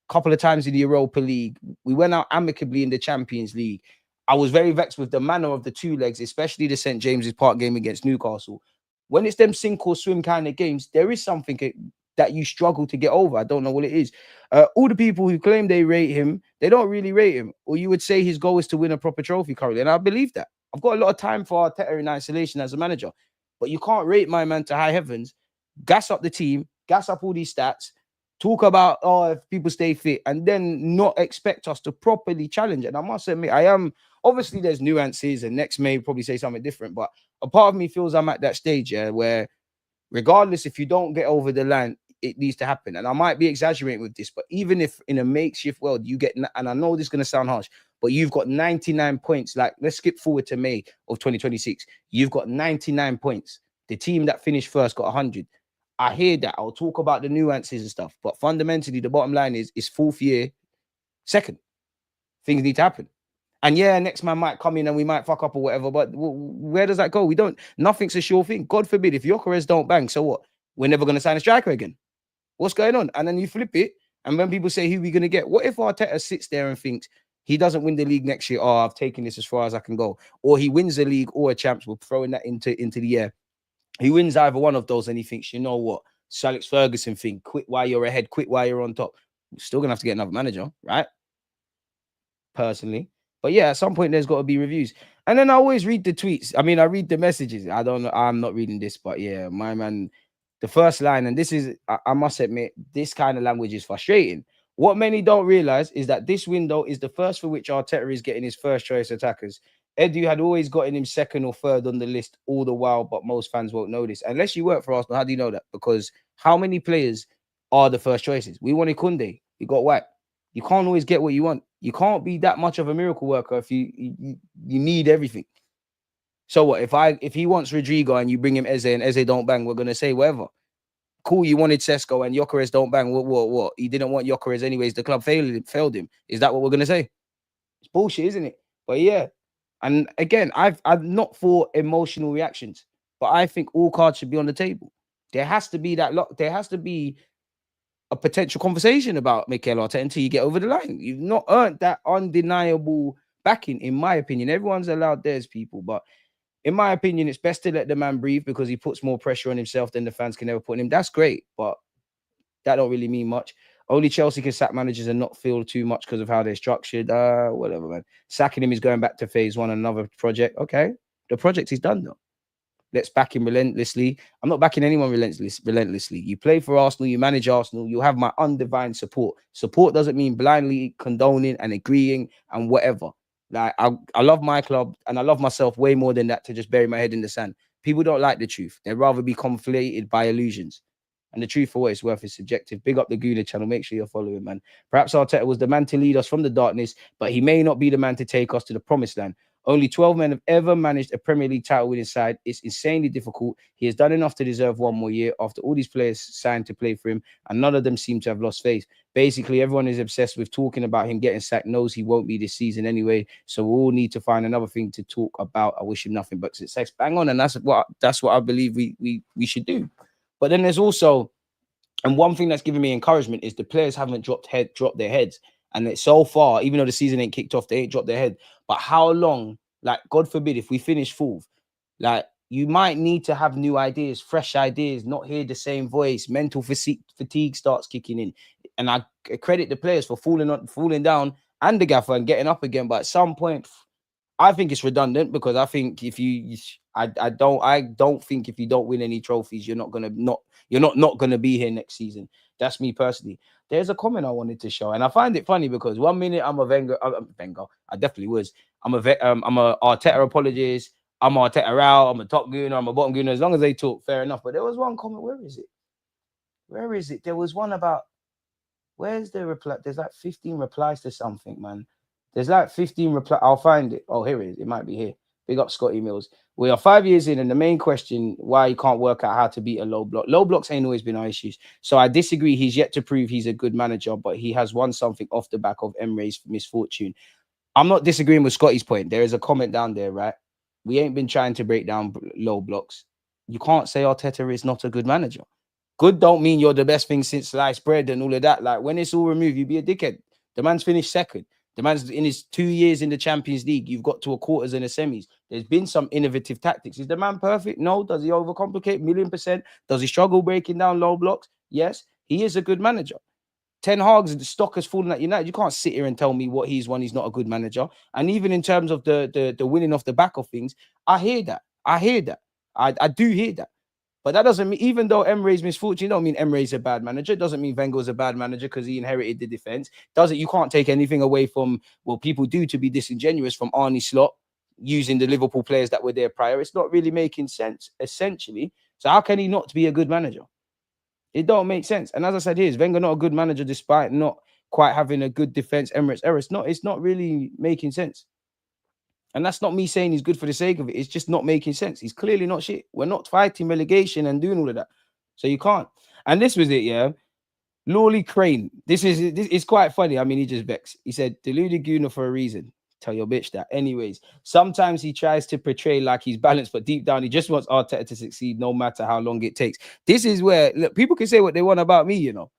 a couple of times in the Europa League, we went out amicably in the Champions League. I was very vexed with the manner of the two legs, especially the St. James's Park game against Newcastle. When it's them sink or swim kind of games, there is something that you struggle to get over. I don't know what it is. All the people who claim they rate him, they don't really rate him. Or you would say his goal is to win a proper trophy currently. And I believe that. I've got a lot of time for Arteta in isolation as a manager. But you can't rate my man to high heavens, gas up the team, gas up all these stats, talk about, if people stay fit, and then not expect us to properly challenge. And I must admit, obviously there's nuances, and next may probably say something different, but a part of me feels I'm at that stage, where regardless, if you don't get over the line, it needs to happen. And I might be exaggerating with this, but even if in a makeshift world you get, and I know this is going to sound harsh, but you've got 99 points, like let's skip forward to May of 2026. You've got 99 points. The team that finished first got 100. I hear that. I'll talk about the nuances and stuff, but fundamentally, the bottom line is fourth year, second. Things need to happen. And yeah, next man might come in and we might fuck up or whatever, but where does that go? Nothing's a sure thing. God forbid, if Gyökeres don't bang, so what? We're never going to sign a striker again. What's going on? And then you flip it, and when people say, who are we going to get? What if Arteta sits there and thinks he doesn't win the league next year? Oh, I've taken this as far as I can go. Or he wins the league or a champs. We're throwing that into the air. He wins either one of those and he thinks, you know what? Sir Alex Ferguson thing, quit while you're ahead, quit while you're on top. We're still going to have to get another manager, right? Personally. But yeah, at some point there's got to be reviews. And then I always read the tweets. I mean, I read the messages. I don't know. I'm not reading this, but yeah, my man, the first line, and this is, I must admit, this kind of language is frustrating. What many don't realize is that this window is the first for which Arteta is getting his first choice attackers. Edu had always gotten him second or third on the list all the while, but most fans won't know this. Unless you work for Arsenal, how do you know that? Because how many players are the first choices? We wanted Koundé. We got White. You can't always get what you want. You can't be that much of a miracle worker if you need everything. So what if he wants Rodrygo and you bring him Eze and Eze don't bang, we're gonna say whatever. Cool, you wanted Sesko and Gyökeres don't bang. What? He didn't want Gyökeres anyways. The club failed him. Is that what we're gonna say? It's bullshit, isn't it? But yeah. And again, I'm not for emotional reactions, but I think all cards should be on the table. There has to be there has to be a potential conversation about Mikel Arteta until you get over the line. You've not earned that undeniable backing, in my opinion. Everyone's allowed theirs, people, but in my opinion, it's best to let the man breathe because he puts more pressure on himself than the fans can ever put on him. That's great, but that don't really mean much. Only Chelsea can sack managers and not feel too much because of how they're structured. Whatever, man. Sacking him is going back to phase one, another project. Okay, the project is done though. Let's back him relentlessly. I'm not backing anyone relentlessly. You play for Arsenal, you manage Arsenal, you have my undivided support. Support doesn't mean blindly condoning and agreeing and whatever. Like I love my club and I love myself way more than that to just bury my head in the sand. People don't like the truth. They'd rather be conflated by illusions. And the truth for what it's worth is subjective. Big up the Gooner channel. Make sure you're following, man. Perhaps Arteta was the man to lead us from the darkness, but he may not be the man to take us to the promised land. Only 12 men have ever managed a Premier League title with his side. It's insanely difficult. He has done enough to deserve one more year after all these players signed to play for him, and none of them seem to have lost faith. Basically, everyone is obsessed with talking about him getting sacked, knows he won't be this season anyway, so we all need to find another thing to talk about. I wish him nothing but success. Bang on, and that's what I believe we should do. But then there's also, and one thing that's giving me encouragement is the players haven't dropped their heads. And so far, even though the season ain't kicked off, they ain't dropped their head. But how long, like, God forbid, if we finish fourth, like, you might need to have new ideas, fresh ideas, not hear the same voice. Mental fatigue starts kicking in. And I credit the players for falling down and the gaffer and getting up again. But at some point, I think it's redundant because I think I don't think if you don't win any trophies, you're not gonna be here next season. That's me personally. There's a comment I wanted to show, and I find it funny because 1 minute I'm a Wenger, I definitely was. I'm a Arteta apologist. I'm Arteta out. I'm a top Gooner. I'm a bottom Gooner. As long as they talk, fair enough. But there was one comment. Where is it? There was one about. Where's the reply? There's like 15 replies to something, man. There's like 15 replies. I'll find it. Oh, here it is. It might be here. Big up Scotty Mills. We are 5 years in, and the main question why you can't work out how to beat a low block. Low blocks ain't always been our issues. So I disagree. He's yet to prove he's a good manager, but he has won something off the back of Emre's misfortune. I'm not disagreeing with Scotty's point. There is a comment down there, right? We ain't been trying to break down low blocks. You can't say Arteta is not a good manager. Good don't mean you're the best thing since sliced bread and all of that. Like when it's all removed, you be a dickhead. The man's finished second. The man's in his 2 years in the Champions League. You've got to a quarters and a semis. There's been some innovative tactics. Is the man perfect? No. Does he overcomplicate? 1,000,000%. Does he struggle breaking down low blocks? Yes. He is a good manager. Ten Hag's stock has fallen at United. You can't sit here and tell me what he's won. He's not a good manager. And even in terms of the winning off the back of things, I hear that. I do hear that. But that doesn't mean, even though Emre's misfortune, don't mean Emre's a bad manager. It doesn't mean Wenger's a bad manager because he inherited the defense. You can't take anything away from, well, people do to be disingenuous from Arne Slot using the Liverpool players that were there prior. It's not really making sense, essentially. So how can he not be a good manager? It don't make sense. And as I said, is Wenger not a good manager despite not quite having a good defense? Emirates error. It's not really making sense. And that's not me saying he's good for the sake of it. It's just not making sense. He's clearly not shit. We're not fighting relegation and doing all of that. So you can't. And this was it, yeah. Lawley Crane. This is quite funny. I mean, he just vexed. He said, deluded Gooner for a reason. Tell your bitch that. Anyways, sometimes he tries to portray like he's balanced, but deep down, he just wants Arteta to succeed no matter how long it takes. This is where, look, people can say what they want about me, you know.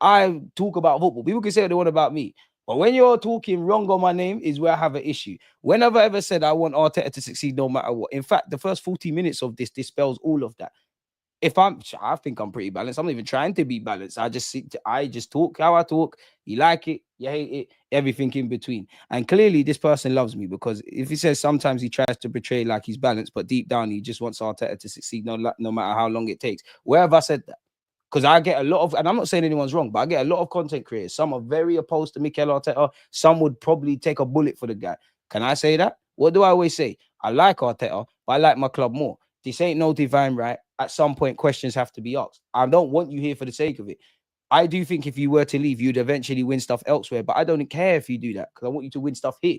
I talk about football. People can say what they want about me. But when you're talking wrong on my name is where I have an issue. Whenever I ever said I want Arteta to succeed no matter what. In fact, the first 40 minutes of this dispels all of that. I think I'm pretty balanced. I'm not even trying to be balanced. I just talk how I talk. You like it, you hate it, everything in between. And clearly this person loves me because if he says sometimes he tries to portray like he's balanced, but deep down he just wants Arteta to succeed no matter how long it takes. Where have I said that? Because I get a lot of, and I'm not saying anyone's wrong, but I get a lot of content creators. Some are very opposed to Mikel Arteta. Some would probably take a bullet for the guy. Can I say that? What do I always say? I like Arteta, but I like my club more. This ain't no divine right. At some point, questions have to be asked. I don't want you here for the sake of it. I do think if you were to leave, you'd eventually win stuff elsewhere, but I don't care if you do that because I want you to win stuff here.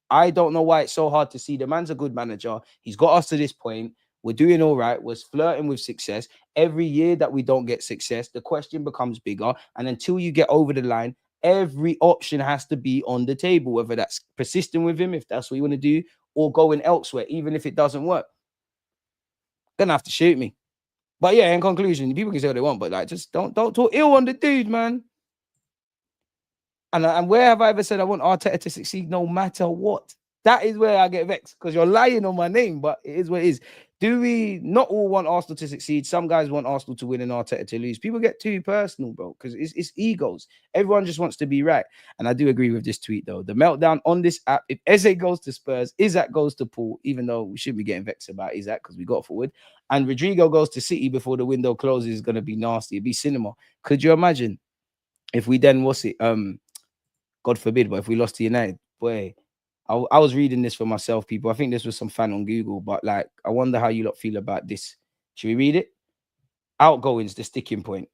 I don't know why it's so hard to see. The man's a good manager. He's got us to this point. We're doing all right. We're flirting with success. Every year that we don't get success, the question becomes bigger. And until you get over the line, every option has to be on the table, whether that's persisting with him, if that's what you want to do, or going elsewhere, even if it doesn't work. Gonna have to shoot me. But yeah, in conclusion, people can say what they want, but like, just don't talk ill on the dude, man. And where have I ever said I want Arteta to succeed no matter what? That is where I get vexed because you're lying on my name, but it is what it is. Do we not all want Arsenal to succeed? Some guys want Arsenal to win and Arteta to lose. People get too personal, bro, because it's egos. Everyone just wants to be right. And I do agree with this tweet, though. The meltdown on this app, if Eze goes to Spurs, Isaac goes to Paul, even though we shouldn't be getting vexed about Isaac because we got forward, and Rodrygo goes to City before the window closes, is going to be nasty. It'd be cinema. Could you imagine if we then, God forbid, but if we lost to United, boy, I was reading this for myself, people. I think this was some fan on Google, but like, I wonder how you lot feel about this. Should we read it? Outgoings, the sticking point.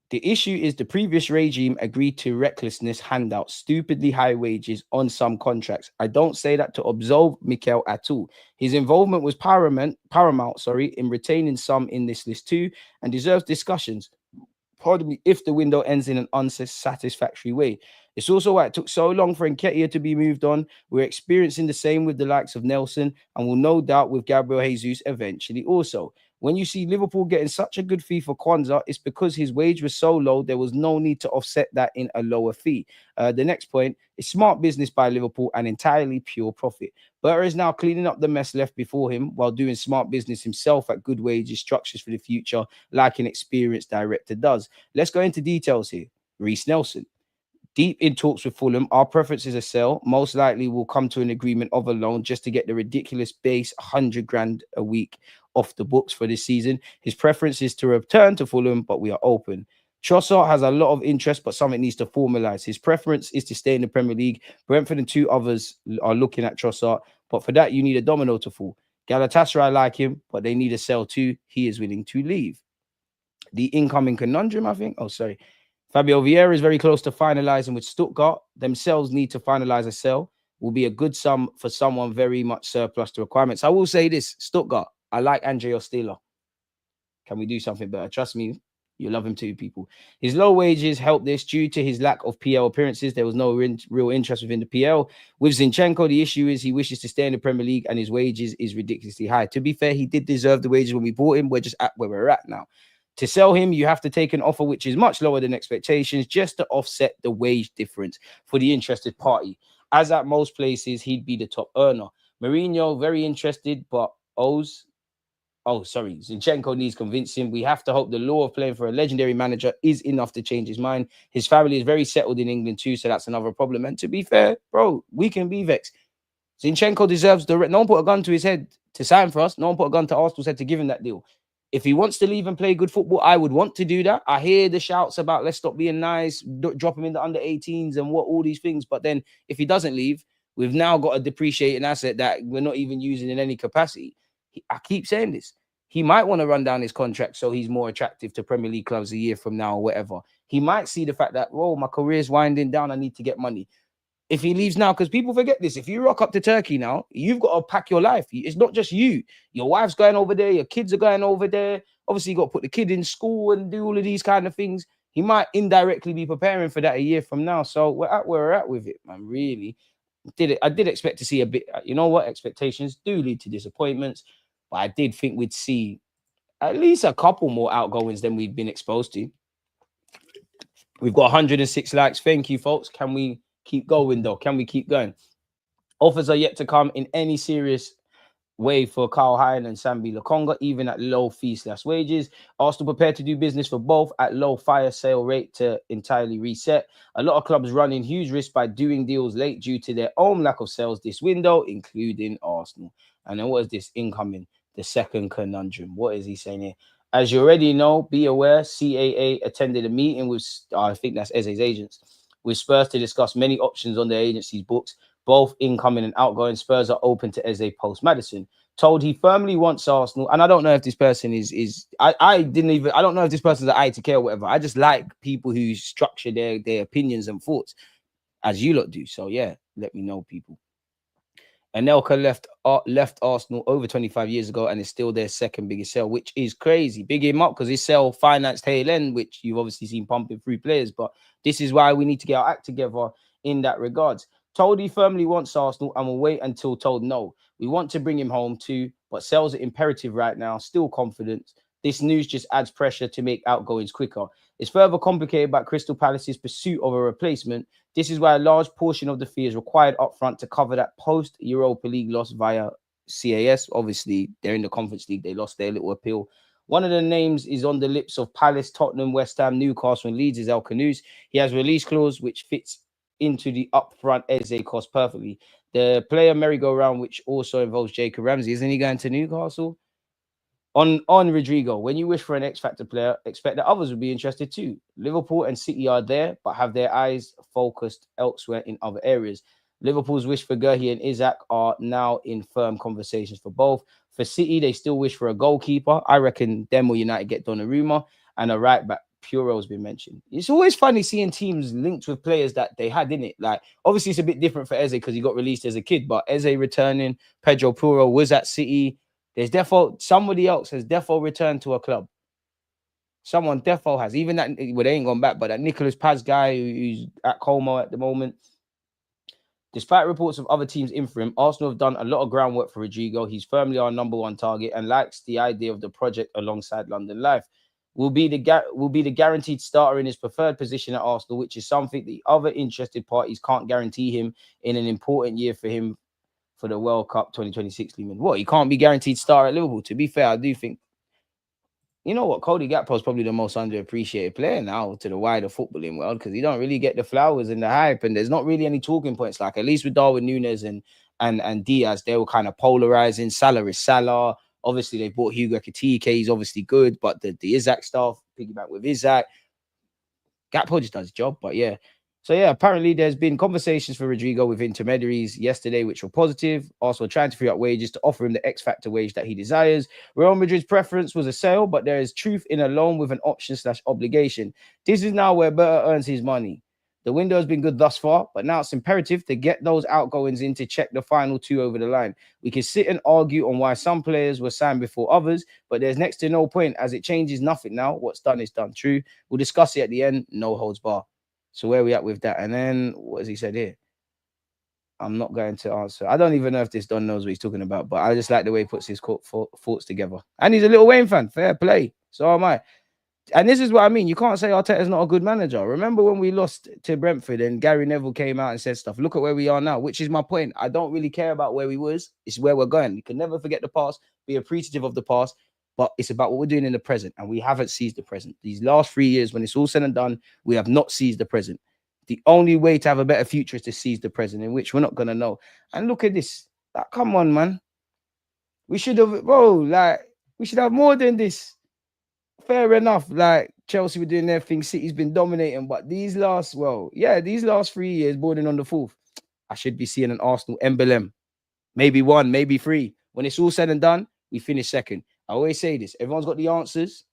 The issue is the previous regime agreed to recklessness handouts, stupidly high wages on some contracts. I don't say that to absolve Mikel at all. His involvement was paramount, in retaining some in this list too, and deserves discussions. Pardon me, if the window ends in an unsatisfactory way. It's also why it took so long for Nketiah to be moved on. We're experiencing the same with the likes of Nelson and will no doubt with Gabriel Jesus eventually also. When you see Liverpool getting such a good fee for Kwanzaa, it's because his wage was so low, there was no need to offset that in a lower fee. The next point is smart business by Liverpool and entirely pure profit. Berra is now cleaning up the mess left before him while doing smart business himself at good wages, structures for the future, like an experienced director does. Let's go into details here. Reece Nelson. Deep in talks with Fulham, our preference is a sell. Most likely we'll come to an agreement of a loan just to get the ridiculous base 100 grand a week off the books for this season. His preference is to return to Fulham, but we are open. Trossard has a lot of interest, but something needs to formalize. His preference is to stay in the Premier League. Brentford and two others are looking at Trossard, but for that, you need a domino to fall. Galatasaray like him, but they need a sell too. He is willing to leave. The incoming conundrum, I think. Oh, sorry. Fabio Vieira is very close to finalizing with Stuttgart. Themselves need to finalize a sell. will be a good sum for someone very much surplus to requirements. I will say this, Stuttgart, I like Andre Ostila. Can we do something better? Trust me, you love him too, people. His low wages helped this due to his lack of PL appearances. There was no real interest within the PL. With Zinchenko, the issue is he wishes to stay in the Premier League and his wages is ridiculously high. To be fair, he did deserve the wages when we bought him. We're just at where we're at now. To sell him, you have to take an offer which is much lower than expectations just to offset the wage difference for the interested party. As at most places, he'd be the top earner. Mourinho, very interested, but Zinchenko needs convincing. We have to hope the law of playing for a legendary manager is enough to change his mind. His family is very settled in England too, so that's another problem. And to be fair, bro, we can be vexed. Zinchenko deserves no one put a gun to his head to sign for us. No one put a gun to Arsenal's head to give him that deal. If he wants to leave and play good football, I would want to do that. I hear the shouts about let's stop being nice, drop him in the under 18s and what all these things. But then if he doesn't leave, we've now got a depreciating asset that we're not even using in any capacity. I keep saying this. He might want to run down his contract so he's more attractive to Premier League clubs a year from now or whatever. He might see the fact that, my career's winding down. I need to get money. If he leaves now, because people forget this, if you rock up to Turkey now, you've got to pack your life. It's not just you. Your wife's going over there. Your kids are going over there. Obviously, you got to put the kid in school and do all of these kind of things. He might indirectly be preparing for that a year from now. So we're at where we're at with it, man, really. I did expect to see a bit, you know what? Expectations do lead to disappointments. But I did think we'd see at least a couple more outgoings than we've been exposed to. We've got 106 likes. Thank you, folks. Can we keep going, though? Can we keep going? Offers are yet to come in any serious way for Kyle Hine and Sambi Lokonga, even at low fee/wages. Arsenal prepared to do business for both at low fire sale rate to entirely reset. A lot of clubs running huge risk by doing deals late due to their own lack of sales this window, including Arsenal. And then what is this incoming? The second conundrum. What is he saying here? As you already know, be aware, CAA attended a meeting with, I think that's Eze's agents, with Spurs to discuss many options on their agency's books. Both incoming and outgoing. Spurs are open to Eze post-Madison. Told he firmly wants Arsenal. And I don't know if this person I don't know if this person's an ITK or whatever. I just like people who structure their opinions and thoughts as you lot do. So yeah, let me know, people. Anelka left Arsenal over 25 years ago and is still their second biggest sell, which is crazy. Big him up because his sell financed Hale End, which you've obviously seen pumping through players. But this is why we need to get our act together in that regards. Told he firmly wants Arsenal and will wait until told no. We want to bring him home too, but sells are imperative right now. Still confident. This news just adds pressure to make outgoings quicker. It's further complicated by Crystal Palace's pursuit of a replacement. This is why a large portion of the fee is required upfront to cover that post-Europa League loss via CAS. Obviously, they're in the Conference League. They lost their little appeal. One of the names is on the lips of Palace, Tottenham, West Ham, Newcastle, and Leeds is El Canoes. He has a release clause which fits into the upfront Eze cost perfectly. The player merry-go-round, which also involves Jacob Ramsey. Isn't he going to Newcastle? On Rodrygo, when you wish for an X-Factor player, expect that others will be interested too. Liverpool and City are there, but have their eyes focused elsewhere in other areas. Liverpool's wish for Guehi and Isak are now in firm conversations for both. For City, they still wish for a goalkeeper. I reckon them or United get Donnarumma, and a right back. Puro's been mentioned. It's always funny seeing teams linked with players that they had in it. Like, obviously, it's a bit different for Eze because he got released as a kid, but Eze returning, Pedro Puro was at City. There's defo somebody else has defo returned to a club. Someone defo has, even that. Well, they ain't gone back, but that Nicholas Paz guy who's at Como at the moment. Despite reports of other teams in for him, Arsenal have done a lot of groundwork for Rodrygo. He's firmly our number one target and likes the idea of the project alongside London Life. Will be the guaranteed starter in his preferred position at Arsenal, which is something the other interested parties can't guarantee him in an important year for him for the World Cup 2026. Lehman. What? He can't be guaranteed star at Liverpool. To be fair, I do think, you know what, Cody Gakpo is probably the most underappreciated player now to the wider footballing world because he don't really get the flowers and the hype, and there's not really any talking points. Like, at least with Darwin Núñez and Diaz, they were kind of polarizing. Salah is Salah. Obviously, they bought Hugo Ekitike. He's obviously good, but the Isak stuff, piggyback with Isak, Gakpo just does his job. But yeah. So yeah, apparently there's been conversations for Rodrygo with intermediaries yesterday, which were positive. Also trying to free up wages to offer him the X-Factor wage that he desires. Real Madrid's preference was a sale, but there is truth in a loan with an option/obligation. This is now where Berta earns his money. The window has been good thus far, but now it's imperative to get those outgoings in to check the final two over the line. We can sit and argue on why some players were signed before others, but there's next to no point as it changes nothing now. What's done is done. True. We'll discuss it at the end. No holds bar. So where are we at with that? And then what has he said here? I'm not going to answer. I don't even know if this Don knows what he's talking about, but I just like the way he puts his thoughts together. And he's a Little Wayne fan. Fair play. So am I. And this is what I mean. You can't say Arteta's not a good manager. Remember when we lost to Brentford and Gary Neville came out and said stuff? Look at where we are now, which is my point. I don't really care about where we was. It's where we're going. You can never forget the past, be appreciative of the past, but it's about what we're doing in the present. And we haven't seized the present. These last 3 years, when it's all said and done, we have not seized the present. The only way to have a better future is to seize the present, in which we're not going to know. And look at this. Like, come on, man. We should have, we should have more than this. Fair enough. Like, Chelsea were doing their thing. City's been dominating. But these last 3 years, bordering on the fourth, I should be seeing an Arsenal emblem. Maybe 1, maybe 3. When it's all said and done, we finish second. I always say this. Everyone's got the answers.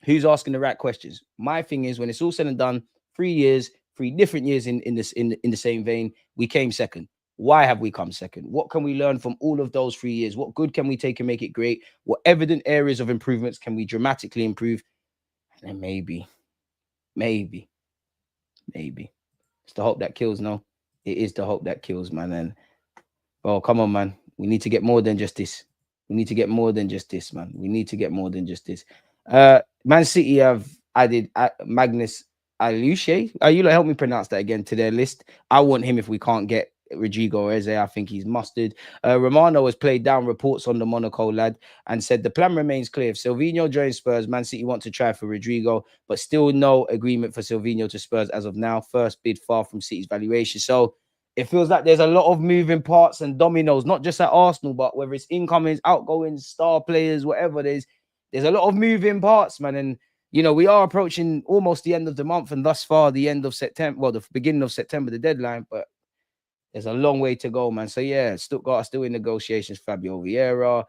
Who's asking the right questions? My thing is, when it's all said and done, 3 years, 3 different years in the same vein, we came second. Why have we come second? What can we learn from all of those 3 years? What good can we take and make it great? What evident areas of improvements can we dramatically improve? And then maybe. It's the hope that kills, no? It is the hope that kills, man. And, oh, come on, man. We need to get more than just this. We need to get more than just this, man. We need to get more than just this. Man City have added Magnus Aluche. You help me pronounce that again to their list. I want him if we can't get Rodrygo or Eze. I think he's mustard. Romano has played down reports on the Monaco lad and said the plan remains clear. If Silvinho joins Spurs, Man City want to try for Rodrygo, but still no agreement for Silvinho to Spurs as of now. First bid far from City's valuation. So it feels like there's a lot of moving parts and dominoes, not just at Arsenal, but whether it's incomings, outgoings, star players, whatever. There's a lot of moving parts, man. And we are approaching almost the end of the month, and thus far the end of September, well, the beginning of September, the deadline, but there's a long way to go, man. So, yeah, Stuttgart are still in negotiations. Fabio Vieira.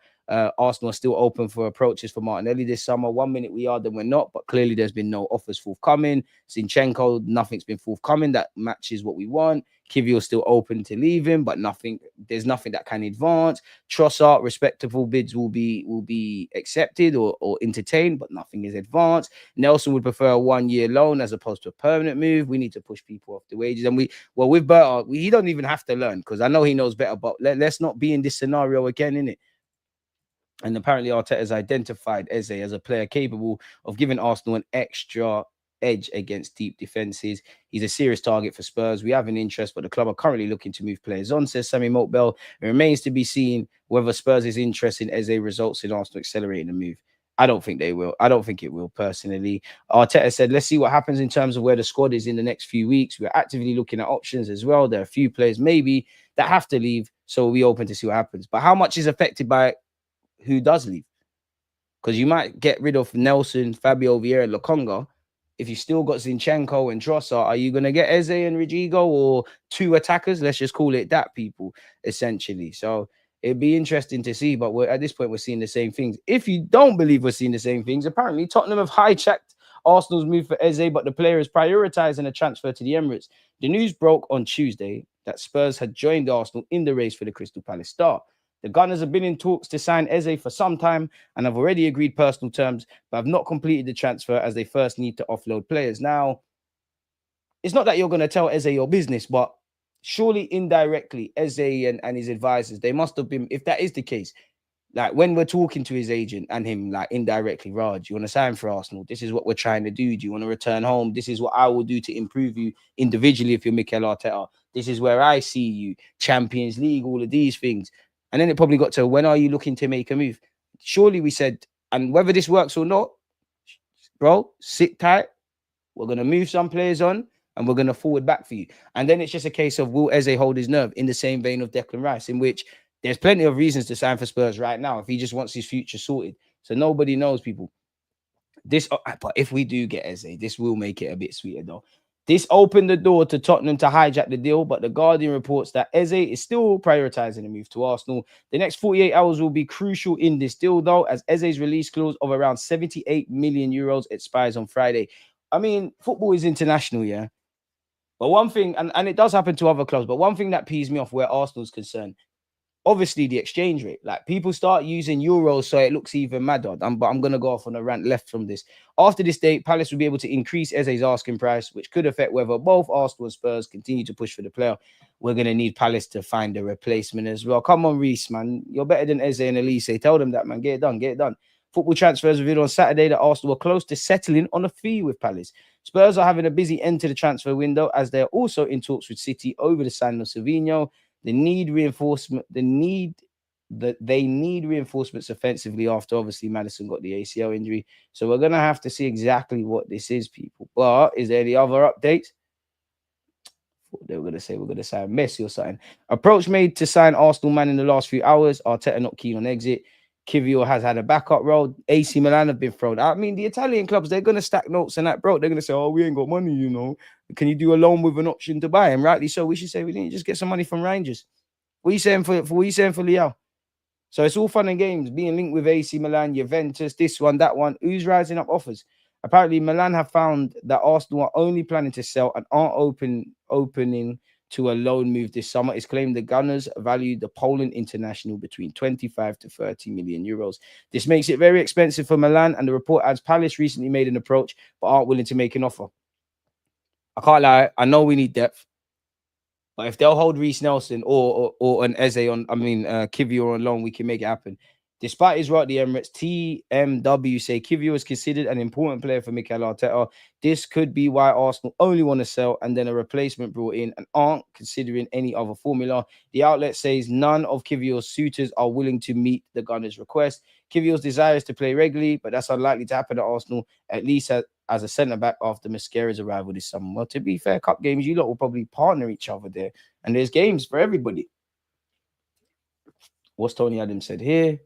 Arsenal are still open for approaches for Martinelli this summer. 1 minute we are, then we're not. But clearly there's been no offers forthcoming. Zinchenko, nothing's been forthcoming that matches what we want. Kivio's still open to leaving, but there's nothing that can advance. Trossard, respectable bids will be accepted or entertained, but nothing is advanced. Nelson would prefer a 1-year loan as opposed to a permanent move. We need to push people off the wages. And with Berta, he don't even have to learn because I know he knows better, but let's not be in this scenario again, innit? And apparently Arteta has identified Eze as a player capable of giving Arsenal an extra edge against deep defenses. He's a serious target for Spurs. We have an interest, but the club are currently looking to move players on, says Sammy Mokbel. It remains to be seen whether Spurs' interest in Eze results in Arsenal accelerating the move. I don't think they will. I don't think it will, personally. Arteta said, let's see what happens in terms of where the squad is in the next few weeks. We're actively looking at options as well. There are a few players maybe that have to leave, so we'll be open to see what happens. But how much is affected by who does leave? Because you might get rid of Nelson, Fabio Vieira, Lokonga. If you still got Zinchenko and Trossard, are you going to get Eze and Rodrygo or 2 attackers? Let's just call it that, people, essentially. So it'd be interesting to see, but at this point, we're seeing the same things. If you don't believe we're seeing the same things, apparently Tottenham have hijacked Arsenal's move for Eze, but the player is prioritizing a transfer to the Emirates. The news broke on Tuesday that Spurs had joined Arsenal in the race for the Crystal Palace star. The Gunners have been in talks to sign Eze for some time and have already agreed personal terms, but have not completed the transfer as they first need to offload players. Now, it's not that you're going to tell Eze your business, but surely indirectly, Eze and his advisors, they must have been, if that is the case, like when we're talking to his agent and him, like indirectly, Raj, you want to sign for Arsenal? This is what we're trying to do. Do you want to return home? This is what I will do to improve you individually if you're Mikel Arteta. This is where I see you. Champions League, all of these things. And then it probably got to, when are you looking to make a move? Surely we said, and whether this works or not, bro, sit tight. We're going to move some players on and we're going to forward back for you. And then it's just a case of, will Eze hold his nerve, in the same vein of Declan Rice, in which there's plenty of reasons to sign for Spurs right now if he just wants his future sorted. So nobody knows, people. But if we do get Eze, this will make it a bit sweeter, though. This opened the door to Tottenham to hijack the deal, but The Guardian reports that Eze is still prioritizing a move to Arsenal. The next 48 hours will be crucial in this deal, though, as Eze's release clause of around 78 million euros expires on Friday. I mean, football is international, yeah? But one thing, and it does happen to other clubs, but one thing that pees me off where Arsenal's concerned, obviously the exchange rate. Like people start using euros so it looks even madder. But I'm going to go off on a rant left from this. After this date, Palace will be able to increase Eze's asking price, which could affect whether both Arsenal and Spurs continue to push for the player. We're going to need Palace to find a replacement as well. Come on, Reece, man. You're better than Eze and Elise. Tell them that, man. Get it done. Get it done. Football transfers revealed on Saturday that Arsenal were close to settling on a fee with Palace. Spurs are having a busy end to the transfer window as they're also in talks with City over the signing of Savinho. They need reinforcements offensively after obviously Maddison got the ACL injury. So we're going to have to see exactly what this is, people. But is there any other updates? They were going to say we're going to sign Messi or something. Approach made to sign Arsenal man in the last few hours. Arteta not keen on exit. Kivior has had a backup role. AC Milan have been thrown out. I mean, the Italian clubs, they're going to stack notes and that, bro. They're going to say, oh, we ain't got money, you know. Can you do a loan with an option to buy? And rightly so, we should say we didn't just get some money from Rangers. What are you saying for what are you saying for Leao? So it's all fun and games, being linked with AC Milan, Juventus, this one, that one. Who's rising up offers? Apparently, Milan have found that Arsenal are only planning to sell and aren't opening to a loan move this summer. It's claimed the Gunners value the Poland international between 25 to 30 million euros. This makes it very expensive for Milan, and the report adds Palace recently made an approach but aren't willing to make an offer. I can't lie, I know we need depth. But if they'll hold Reece Nelson or an Eze on, Kivior on loan, we can make it happen. Despite his right at the Emirates, TMW say Kivior is considered an important player for Mikel Arteta. This could be why Arsenal only want to sell and then a replacement brought in and aren't considering any other formula. The outlet says none of Kivior's suitors are willing to meet the Gunners' request. Kivior's desire is to play regularly, but that's unlikely to happen at Arsenal, at least as a centre-back after Mascara's arrival this summer. Well, to be fair, cup games, you lot will probably partner each other there. And there's games for everybody. What's Tony Adams said here?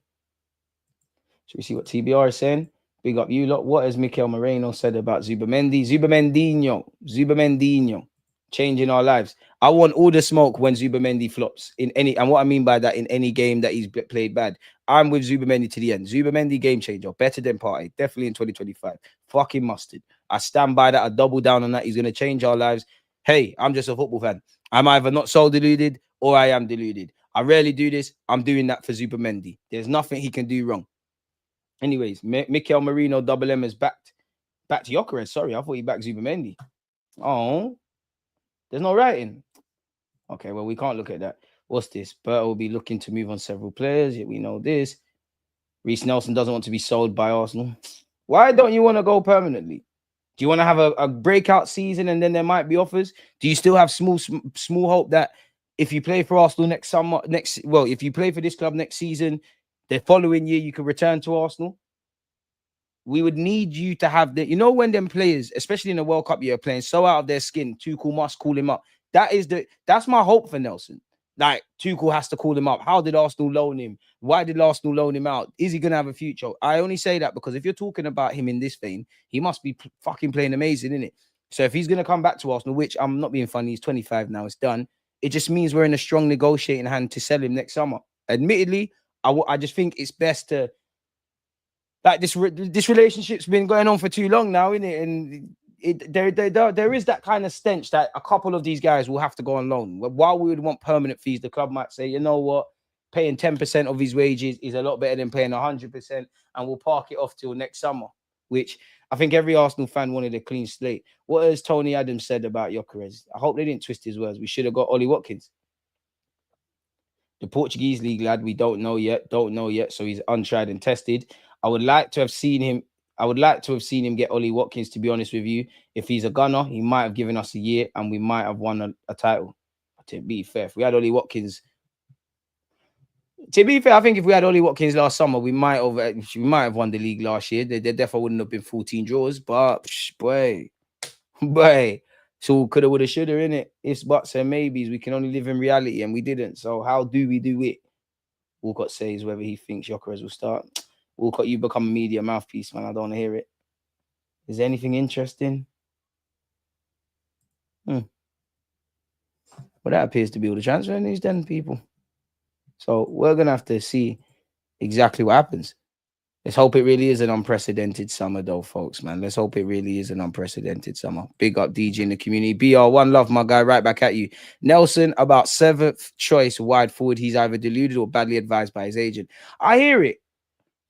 Should we see what TBR is saying? Big up you lot. What has Mikel Moreno said about Zubamendi? Zubamendinho. Changing our lives. I want all the smoke when Zubamendi flops in any, and what I mean by that, in any game that he's played bad. I'm with Zubamendi to the end. Zubamendi game changer, better than Partey, definitely in 2025. Fucking mustard. I stand by that. I double down on that. He's going to change our lives. Hey, I'm just a football fan. I'm either not so deluded or I am deluded. I rarely do this. I'm doing that for Zubamendi. There's nothing he can do wrong. Anyways, Mikel Merino double M is back to Gyökeres. Sorry, I thought he backed Zubamendi. Oh, there's no writing. Okay, well, we can't look at that. What's this? Bert will be looking to move on several players. Yeah, we know this. Reece Nelson doesn't want to be sold by Arsenal. Why don't you want to go permanently? Do you want to have a breakout season and then there might be offers? Do you still have small hope that if you play for Arsenal if you play for this club next season, the following year you can return to Arsenal? We would need you to have when them players, especially in the World Cup year, are playing so out of their skin, Tuchel must call him up. That's my hope for Nelson. Like, Tuchel has to call him up. How did Arsenal loan him? Why did Arsenal loan him out? Is he going to have a future? I only say that because if you're talking about him in this vein, he must be fucking playing amazing, innit? So if he's going to come back to Arsenal, which I'm not being funny, he's 25 now, it's done. It just means we're in a strong negotiating hand to sell him next summer. Admittedly, I just think it's best to, like, this relationship's been going on for too long now, innit? And there is that kind of stench that a couple of these guys will have to go on loan. While we would want permanent fees, the club might say, you know what, paying 10% of his wages is a lot better than paying 100%, and we'll park it off till next summer, which I think every Arsenal fan wanted a clean slate. What has Tony Adams said about Gyökeres? I hope they didn't twist his words. We should have got Ollie Watkins. The Portuguese league lad, we don't know yet. So he's untried and tested. I would like to have seen him get Ollie Watkins, to be honest with you. If he's a gunner, he might have given us a year and we might have won a title. To be fair, if we had Ollie Watkins, I think if we had Ollie Watkins last summer, we might have won the league last year. There definitely wouldn't have been 14 draws, but boy. So coulda, woulda, shoulda, innit? Ifs, buts, and maybes. We can only live in reality, and we didn't. So how do we do it? Walcott says whether he thinks Gyökeres will start. Walcott, you become a media mouthpiece, man. I don't want to hear it. Is there anything interesting? Well, that appears to be all the transfer news then, people. So we're going to have to see exactly what happens. Let's hope it really is an unprecedented summer, though, folks, man. Let's hope it really is an unprecedented summer. Big up DJ in the community. BR, one love, my guy, right back at you. Nelson, about 7th choice wide forward. He's either deluded or badly advised by his agent. I hear it.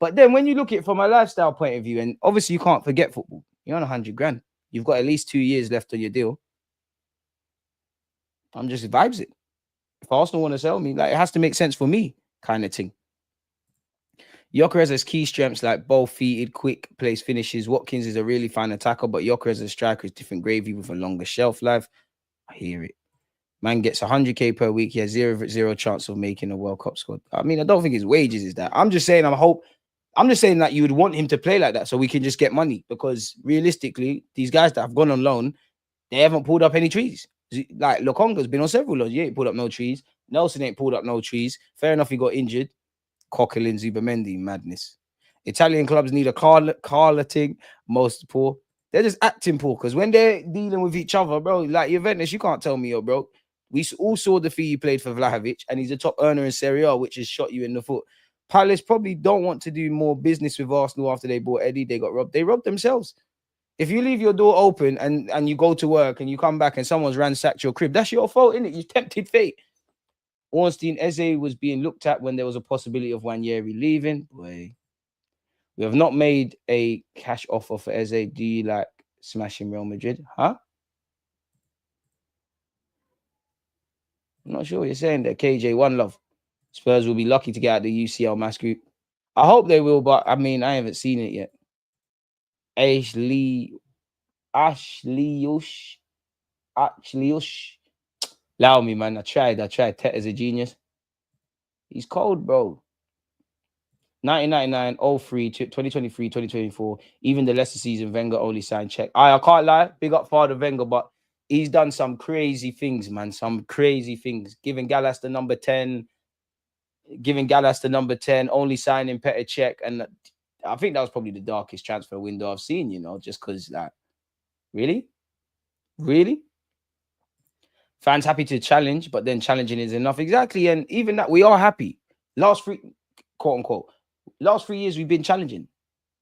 But then when you look at it from a lifestyle point of view, and obviously you can't forget football, you're on 100 grand. You've got at least 2 years left on your deal. I'm just vibes it. If Arsenal want to sell me, like, it has to make sense for me, kind of thing. Gyökeres has key strengths like ball-feeted, quick place finishes. Watkins is a really fine attacker, but Gyökeres as a striker is different gravy with a longer shelf life. I hear it. Man gets 100k per week. He has zero chance of making a World Cup squad. I mean, I don't think his wages is that. I'm just saying, I'm just saying that you would want him to play like that so we can just get money, because realistically, these guys that have gone on loan, they haven't pulled up any trees. Like Lokonga's been on several loans. He ain't pulled up no trees. Nelson ain't pulled up no trees. Fair enough, he got injured. Coquelin, Zubamendi, madness. Italian clubs need a Carleting, most poor. They're just acting poor, because when they're dealing with each other, bro, like Juventus, you can't tell me you're broke. We all saw the fee he played for Vlahovic, and he's a top earner in Serie A, which has shot you in the foot. Palace probably don't want to do more business with Arsenal after they bought Eddie. They got robbed. They robbed themselves. If you leave your door open and you go to work and you come back and someone's ransacked your crib, that's your fault, isn't it? You tempted fate. Ornstein, Eze was being looked at when there was a possibility of Wanyeri leaving. Boy, we have not made a cash offer for Eze. Do you like smashing Real Madrid? Huh? I'm not sure what you're saying there. KJ, one love. Spurs will be lucky to get out the UCL mass group. I hope they will, but I mean, I haven't seen it yet. Ashley Ush. Allow me, man. I tried. Tet is a genius. He's cold, bro. 1999, 03, 2023, 2024. Even the Leicester season, Wenger only signed check. I can't lie. Big up Father Wenger, but he's done some crazy things, man. Some crazy things. Giving Gallas the number 10. Only signing Petr Cech. And I think that was probably the darkest transfer window I've seen, you know, just because, like, really? Fans happy to challenge, but then challenging is enough. Exactly. And even that, we are happy. Last 3, quote unquote, last 3 years we've been challenging.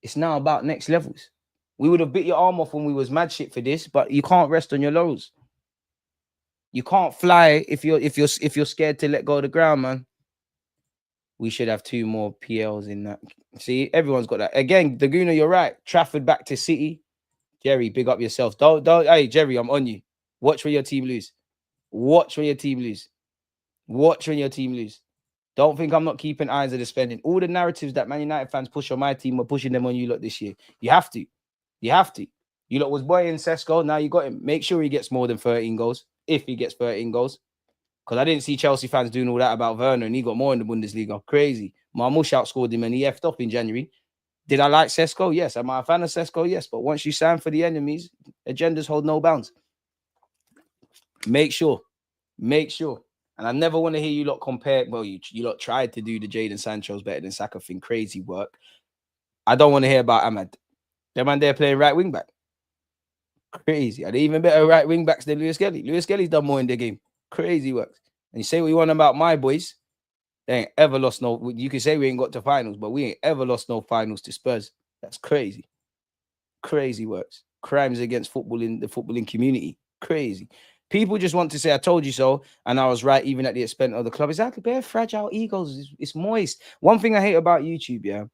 It's now about next levels. We would have bit your arm off when we was mad shit for this, but you can't rest on your laurels. You can't fly if you're scared to let go of the ground, man. We should have 2 more PLs in that. See, everyone's got that. Again, the Gooner, you're right. Trafford back to City. Jerry, big up yourself. Don't. Hey, Jerry, I'm on you. Watch when your team lose. Watch when your team lose. Don't think I'm not keeping eyes on the spending. All the narratives that Man United fans push on my team are pushing them on you lot this year. You have to. You lot was boying Sesko. Now you got him. Make sure he gets more than 13 goals. If he gets 13 goals. Because I didn't see Chelsea fans doing all that about Werner, and he got more in the Bundesliga. Crazy. Marmoush outscored him and he effed off in January. Did I like Sesko? Yes. Am I a fan of Sesko? Yes. But once you sign for the enemies, agendas hold no bounds. Make sure. And I never want to hear you lot compare. Well, you lot tried to do the Jadon Sancho's better than Saka thing. Crazy work. I don't want to hear about Ahmad. That man there playing right wing back. Crazy. Are they even better right wing backs than Lewis Kelly? Lewis Kelly's done more in the game. Crazy works. And you say what you want about my boys. They ain't ever lost no. You can say we ain't got to finals, but we ain't ever lost no finals to Spurs. That's crazy. Crazy works. Crimes against football in the footballing community. Crazy. People just want to say, I told you so, and I was right, even at the expense of the club. Exactly. They're fragile egos. It's moist. One thing I hate about YouTube, yeah,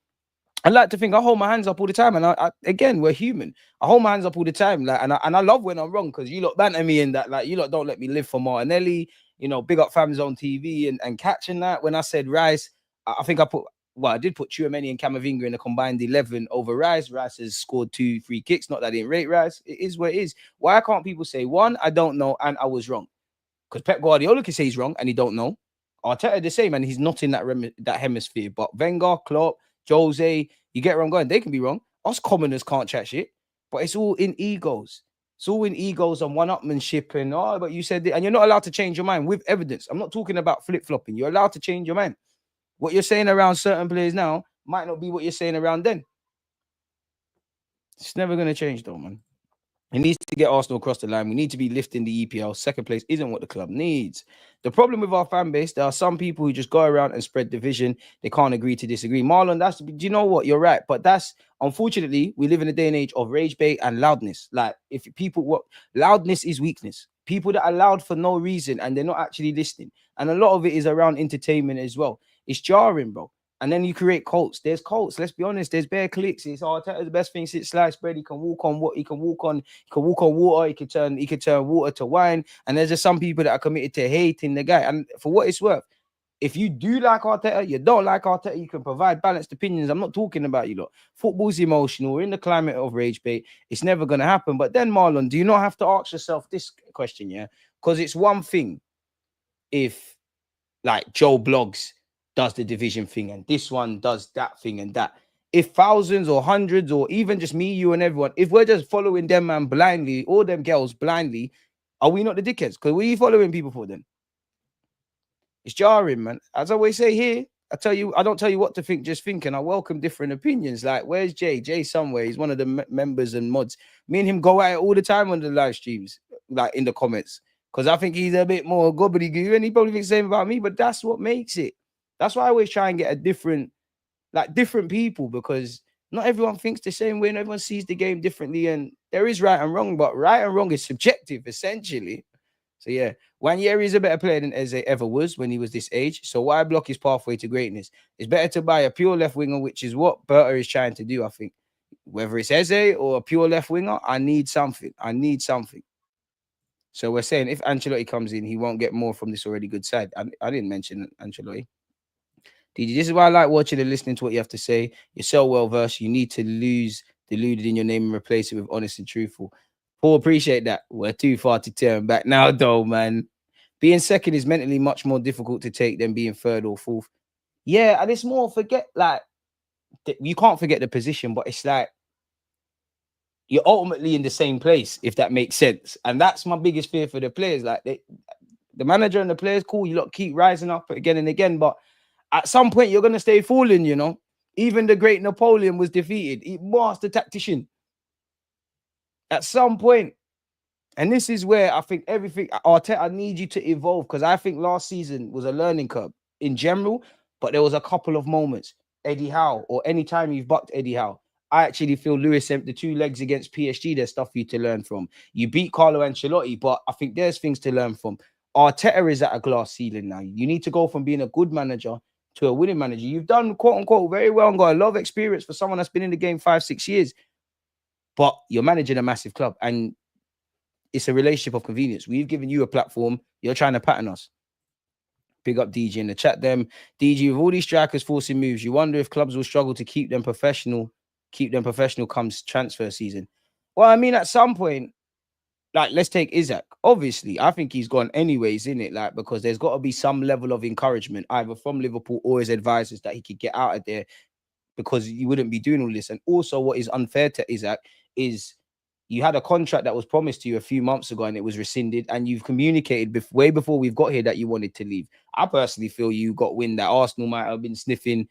I like to think I hold my hands up all the time. And I again, we're human. I hold my hands up all the time. Like, and I love when I'm wrong, because you lot banter me in that. Like, you lot don't let me live for Martinelli. You know, big up fans on TV and catching that. When I said Rice, I think I did put Tchouaméni and Camavinga in a combined 11 over Rice. Rice has scored 2 free kicks. Not that I didn't rate Rice. It is what it is. Why can't people say, one, I don't know, and I was wrong? Because Pep Guardiola can say he's wrong and he don't know. Arteta the same, and he's not in that hemisphere. But Wenger, Klopp, Jose, you get where I'm going. They can be wrong. Us commoners can't chat shit. But it's all in egos. It's all in egos and one-upmanship and, but you said it. And you're not allowed to change your mind with evidence. I'm not talking about flip-flopping. You're allowed to change your mind. What you're saying around certain players now might not be what you're saying around then. It's never going to change though, man. He needs to get Arsenal across the line. We need to be lifting the EPL. Second place isn't what the club needs. The problem with our fan base, there are some people who just go around and spread division. They can't agree to disagree. Marlon, do you know what? You're right. But that's, unfortunately, we live in a day and age of rage bait and loudness. Like, if people, loudness is weakness. People that are loud for no reason and they're not actually listening. And a lot of it is around entertainment as well. It's jarring, bro. And then you create cults. There's cults. Let's be honest. There's bare clicks. It's Arteta the best thing since sliced bread. He can walk on what he can walk on. He can walk on water. He can turn water to wine. And there's just some people that are committed to hating the guy. And for what it's worth, if you do like Arteta, you don't like Arteta, you can provide balanced opinions. I'm not talking about you lot. Football's emotional. We're in the climate of rage bait. It's never going to happen. But then, Marlon, do you not have to ask yourself this question, yeah? Because it's one thing if, like, Joe Blogs does the division thing and this one does that thing and that. If thousands or hundreds or even just me, you and everyone, if we're just following them man blindly, all them girls blindly, are we not the dickheads? Because what are you following people for then? It's jarring, man. As I always say here, I don't tell you what to think, just think, and I welcome different opinions. Like, where's Jay? Jay somewhere. He's one of the members and mods. Me and him go at it all the time on the live streams, like in the comments, because I think he's a bit more gobbledygoo, and he probably thinks the same about me, but that's what makes it. That's why I always try and get different people, because not everyone thinks the same way and everyone sees the game differently. And there is right and wrong, but right and wrong is subjective, essentially. So yeah, Wanyeri is a better player than Eze ever was when he was this age. So why block his pathway to greatness? It's better to buy a pure left winger, which is what Berta is trying to do, I think. Whether it's Eze or a pure left winger, I need something. So we're saying if Ancelotti comes in, he won't get more from this already good side. I didn't mention Ancelotti. DG, this is why I like watching and listening to what you have to say. You're so well versed. You need to lose deluded in your name and replace it with honest and truthful. Paul, appreciate that. We're too far to turn back now, though, man. Being second is mentally much more difficult to take than being third or fourth. Yeah, and it's more you can't forget the position, but it's like you're ultimately in the same place, if that makes sense. And that's my biggest fear for the players. Like, the manager and the players, cool, you lot keep rising up again and again, but at some point, you're going to stay falling, you know. Even the great Napoleon was defeated. He was the tactician. At some point. And this is where I think Arteta, I need you to evolve, because I think last season was a learning curve in general, but there was a couple of moments. Eddie Howe, or anytime you've bucked Eddie Howe, I actually feel Lewis sent the 2 legs against PSG. There's stuff for you to learn from. You beat Carlo Ancelotti, but I think there's things to learn from. Arteta is at a glass ceiling now. You need to go from being a good manager to a winning manager. You've done, quote unquote, very well and got a lot of experience for someone that's been in the game 5-6 years, but you're managing a massive club and it's a relationship of convenience. We've given you a platform. You're trying to pattern us. Big up DG in the chat. DG, with all these strikers forcing moves, you wonder if clubs will struggle to keep them professional comes transfer season. Well, I mean, at some point, like, let's take Isaac. Obviously, I think he's gone anyways, in it, like, because there's got to be some level of encouragement, either from Liverpool or his advisors, that he could get out of there, because you wouldn't be doing all this. And also, what is unfair to Isaac is you had a contract that was promised to you a few months ago and it was rescinded, and you've communicated way before we've got here that you wanted to leave. I personally feel you got wind that Arsenal might have been sniffing.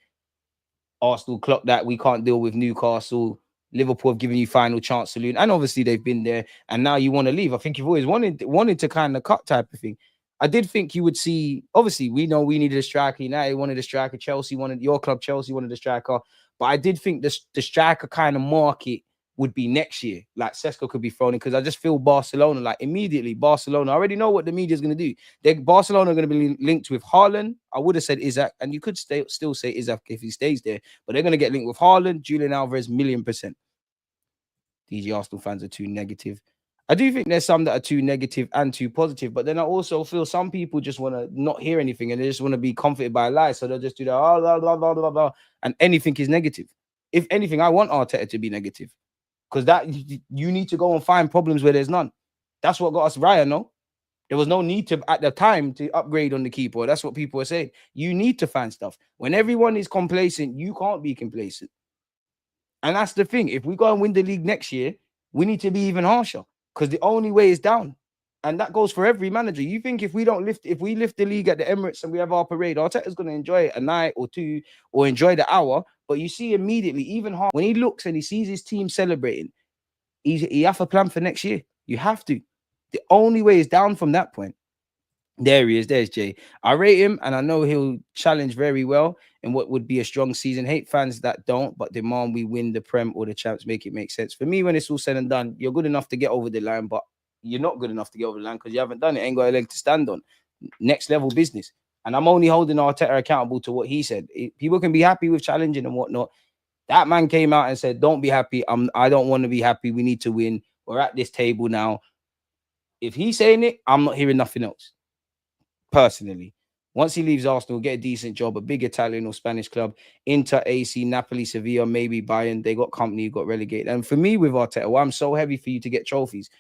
Arsenal clocked that we can't deal with Newcastle. Liverpool have given you final chance saloon, and obviously they've been there, and now you want to leave. I think you've always wanted to kind of cut type of thing. I did think you would see, obviously we know we needed a striker. United wanted a striker. Chelsea wanted, your club Chelsea wanted a striker. But I did think the striker kind of market would be next year. Like, Sesko could be thrown in, because I just feel Barcelona, like, immediately, Barcelona, I already know what the media is going to do. Barcelona are going to be linked with Haaland. I would have said Isaac, and you could still say Isaac if he stays there, but they're going to get linked with Haaland, Julian Alvarez, 1,000,000%. DG Arsenal fans are too negative. I do think there's some that are too negative and too positive, but then I also feel some people just want to not hear anything and they just want to be comforted by a lie. So they'll just do that, oh, blah, blah, blah, blah, blah, and anything is negative. If anything, I want Arteta to be negative, because that you need to go and find problems where there's none. That's what got us Ryan, no? There was no need to, at the time, to upgrade on the keeper. That's what people are saying. You need to find stuff. When everyone is complacent, you can't be complacent. And that's the thing. If we go and win the league next year, we need to be even harsher, because the only way is down. And that goes for every manager. You think if we lift the league at the Emirates and we have our parade, Arteta's going to enjoy it a night or two, or enjoy the hour. But you see immediately, even when he looks and he sees his team celebrating, you have a plan for next year. You have to. The only way is down from that point. There he is. There's Jay. I rate him, and I know he'll challenge very well in what would be a strong season. Hate fans that don't, but demand we win the Prem or the Champs. Make it make sense. For me, when it's all said and done, you're good enough to get over the line, but you're not good enough to get over the line because you haven't done it. Ain't got a leg to stand on. Next level business. And I'm only holding Arteta accountable to what he said. People can be happy with challenging and whatnot. That man came out and said, "Don't be happy. I don't want to be happy. We need to win. We're at this table now." If he's saying it, I'm not hearing nothing else. Personally, once he leaves Arsenal, get a decent job, a big Italian or Spanish club, Inter, AC, Napoli, Sevilla, maybe Bayern. They got company, got relegated. And for me, with Arteta, well, I'm so heavy for you to get trophies.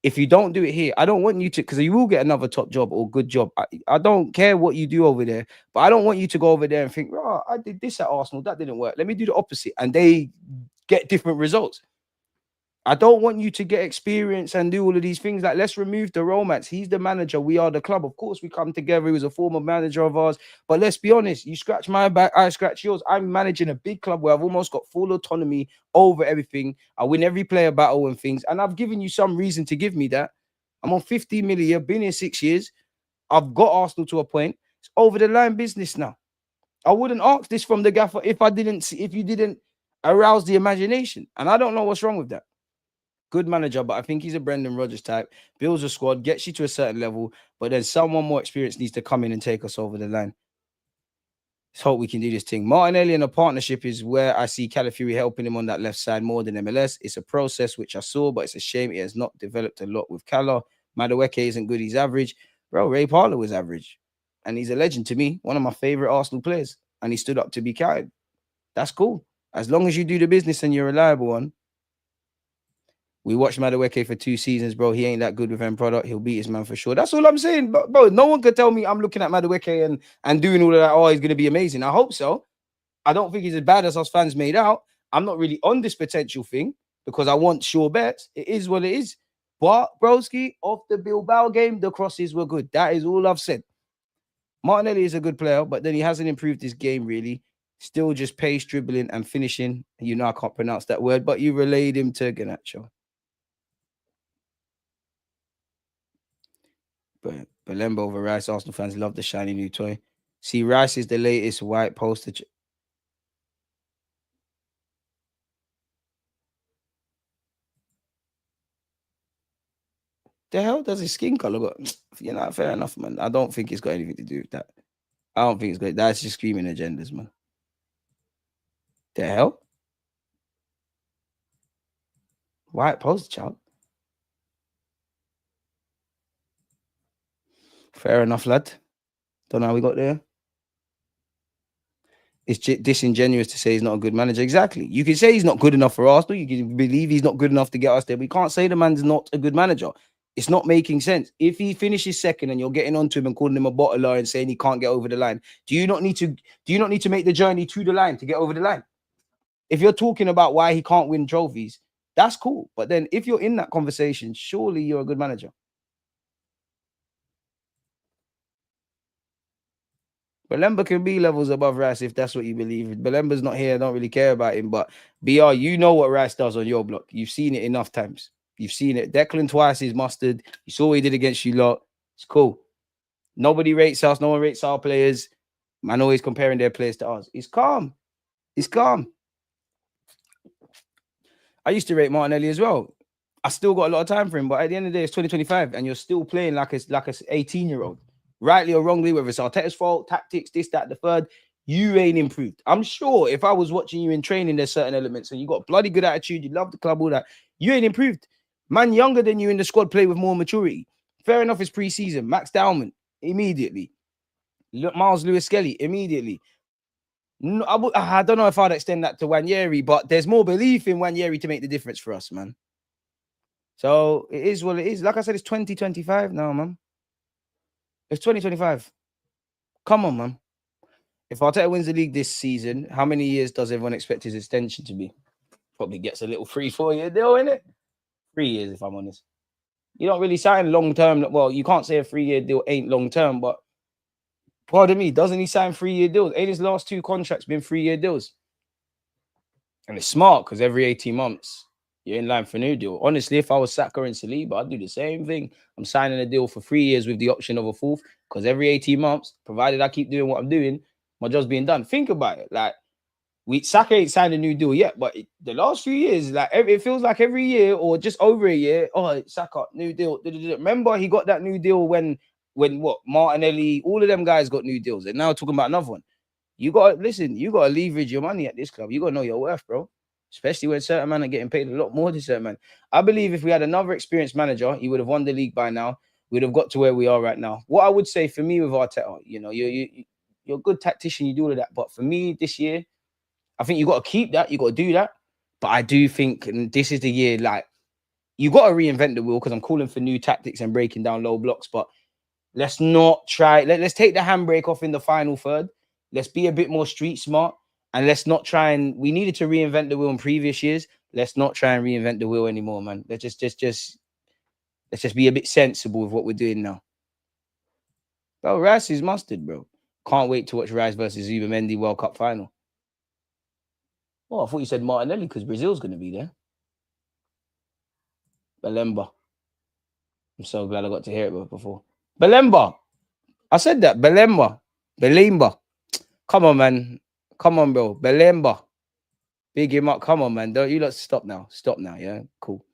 If you don't do it here, I don't want you to, because you will get another top job or good job. I don't care what you do over there, but I don't want you to go over there and think, "Oh, I did this at Arsenal, that didn't work. Let me do the opposite," and they get different results. I don't want you to get experience and do all of these things. Like, let's remove the romance. He's the manager. We are the club. Of course, we come together. He was a former manager of ours. But let's be honest. You scratch my back, I scratch yours. I'm managing a big club where I've almost got full autonomy over everything. I win every player battle and things. And I've given you some reason to give me that. I'm on 50 million. Been here 6 years. I've got Arsenal to a point. It's over the line business now. I wouldn't ask this from the gaffer if you didn't arouse the imagination. And I don't know what's wrong with that. Good manager, but I think he's a Brendan Rodgers type. Builds a squad, gets you to a certain level, but then someone more experienced needs to come in and take us over the line. Let's hope we can do this thing. Martinelli and a partnership is where I see Calafiori helping him on that left side more than MLS. It's a process which I saw, but it's a shame it has not developed a lot with Cala. Madueke isn't good. He's average. Bro, Ray Parlour was average. And he's a legend to me. One of my favorite Arsenal players. And he stood up to be counted. That's cool. As long as you do the business and you're a reliable one. We watched Madueke for 2 seasons, bro. He ain't that good with end product. He'll beat his man for sure. That's all I'm saying. But, bro, no one could tell me I'm looking at Madueke and doing all of that. Oh, he's going to be amazing. I hope so. I don't think he's as bad as us fans made out. I'm not really on this potential thing because I want sure bets. It is what it is. But, broski, off the Bilbao game, the crosses were good. That is all I've said. Martinelli is a good player, but then he hasn't improved his game, really. Still just pace, dribbling, and finishing. You know I can't pronounce that word, but you relayed him to Garnacho. But Belembo over Rice, Arsenal fans love the shiny new toy. See, Rice is the latest white poster. The hell does his skin color got? You know, fair enough, man. I don't think it's got anything to do with that. I don't think it's good. That's just screaming agendas, man. The hell? White poster child. Fair enough, lad. Don't know how we got there. It's disingenuous to say he's not a good manager. Exactly. You can say he's not good enough for Arsenal. You can believe he's not good enough to get us there. We can't say the man's not a good manager. It's not making sense. If he finishes second and you're getting onto him and calling him a bottler and saying he can't get over the line, do you not need to make the journey to the line to get over the line? If you're talking about why he can't win trophies, that's cool. But then if you're in that conversation, surely you're a good manager. Belemba can be levels above Rice if that's what you believe. Belemba's not here. I don't really care about him. But BR, you know what Rice does on your block. You've seen it enough times. You've seen it. Declan twice is mustard. You saw what he did against you lot. It's cool. Nobody rates us. No one rates our players. Man always comparing their players to us. It's calm. It's calm. I used to rate Martinelli as well. I still got a lot of time for him. But at the end of the day, it's 2025. And you're still playing like a 18-year-old. Rightly or wrongly, whether it's Arteta's fault, tactics, this, that, the third, you ain't improved. I'm sure if I was watching you in training, there's certain elements and you got bloody good attitude, you love the club, all that, you ain't improved. Man younger than you in the squad play with more maturity. Fair enough, it's pre-season. Max Dowman, immediately. Miles Lewis-Skelly, immediately. No, I don't know if I'd extend that to Wanyeri, but there's more belief in Wanyeri to make the difference for us, man. So it is what it is. Like I said, it's 2025 now, man. It's 2025. Come on, man. If Arteta wins the league this season, how many years does everyone expect his extension to be? Probably gets a little 3-4 year deal, innit? 3 years, if I'm honest. You don't really sign long-term. Well, you can't say a 3-year deal ain't long-term, but pardon me, doesn't he sign 3-year deals? Ain't his last 2 contracts been 3-year deals? And it's smart because every 18 months, You're in line for a new deal. Honestly, if I was Saka and Saliba, I'd do the same thing. I'm signing a deal for 3 years with the option of a fourth, because every 18 months, provided I keep doing what I'm doing, my job's being done. Think about it. Like, Saka ain't signed a new deal yet, but the last few years, like it feels like every year or just over a year. Oh, Saka, new deal. Remember, he got that new deal when what Martinelli, all of them guys got new deals, and now talking about another one. You got to listen. You got to leverage your money at this club. You got to know your worth, bro. Especially when certain men are getting paid a lot more than certain men. I believe if we had another experienced manager, he would have won the league by now. We'd have got to where we are right now. What I would say for me with Arteta, you're a good tactician. You do all of that, but for me this year, I think you got to keep that. You got to do that. But I do think this is the year, like, you got to reinvent the wheel, because I'm calling for new tactics and breaking down low blocks. But let's not try. Let's take the handbrake off in the final third. Let's be a bit more street smart. And let's not try and, we needed to reinvent the wheel in previous years. Let's not try and reinvent the wheel anymore, man. Let's just be a bit sensible with what we're doing now. Bro, Rice is mustard, bro. Can't wait to watch Rice versus Zubimendi World Cup final. Oh, I thought you said Martinelli because Brazil's going to be there. Belemba. I'm so glad I got to hear it before. Belemba. I said that. Belemba. Come on, man. Come on, bro. Belemba. Big him up. Come on, man. Don't you lot stop now. Stop now, yeah? Cool.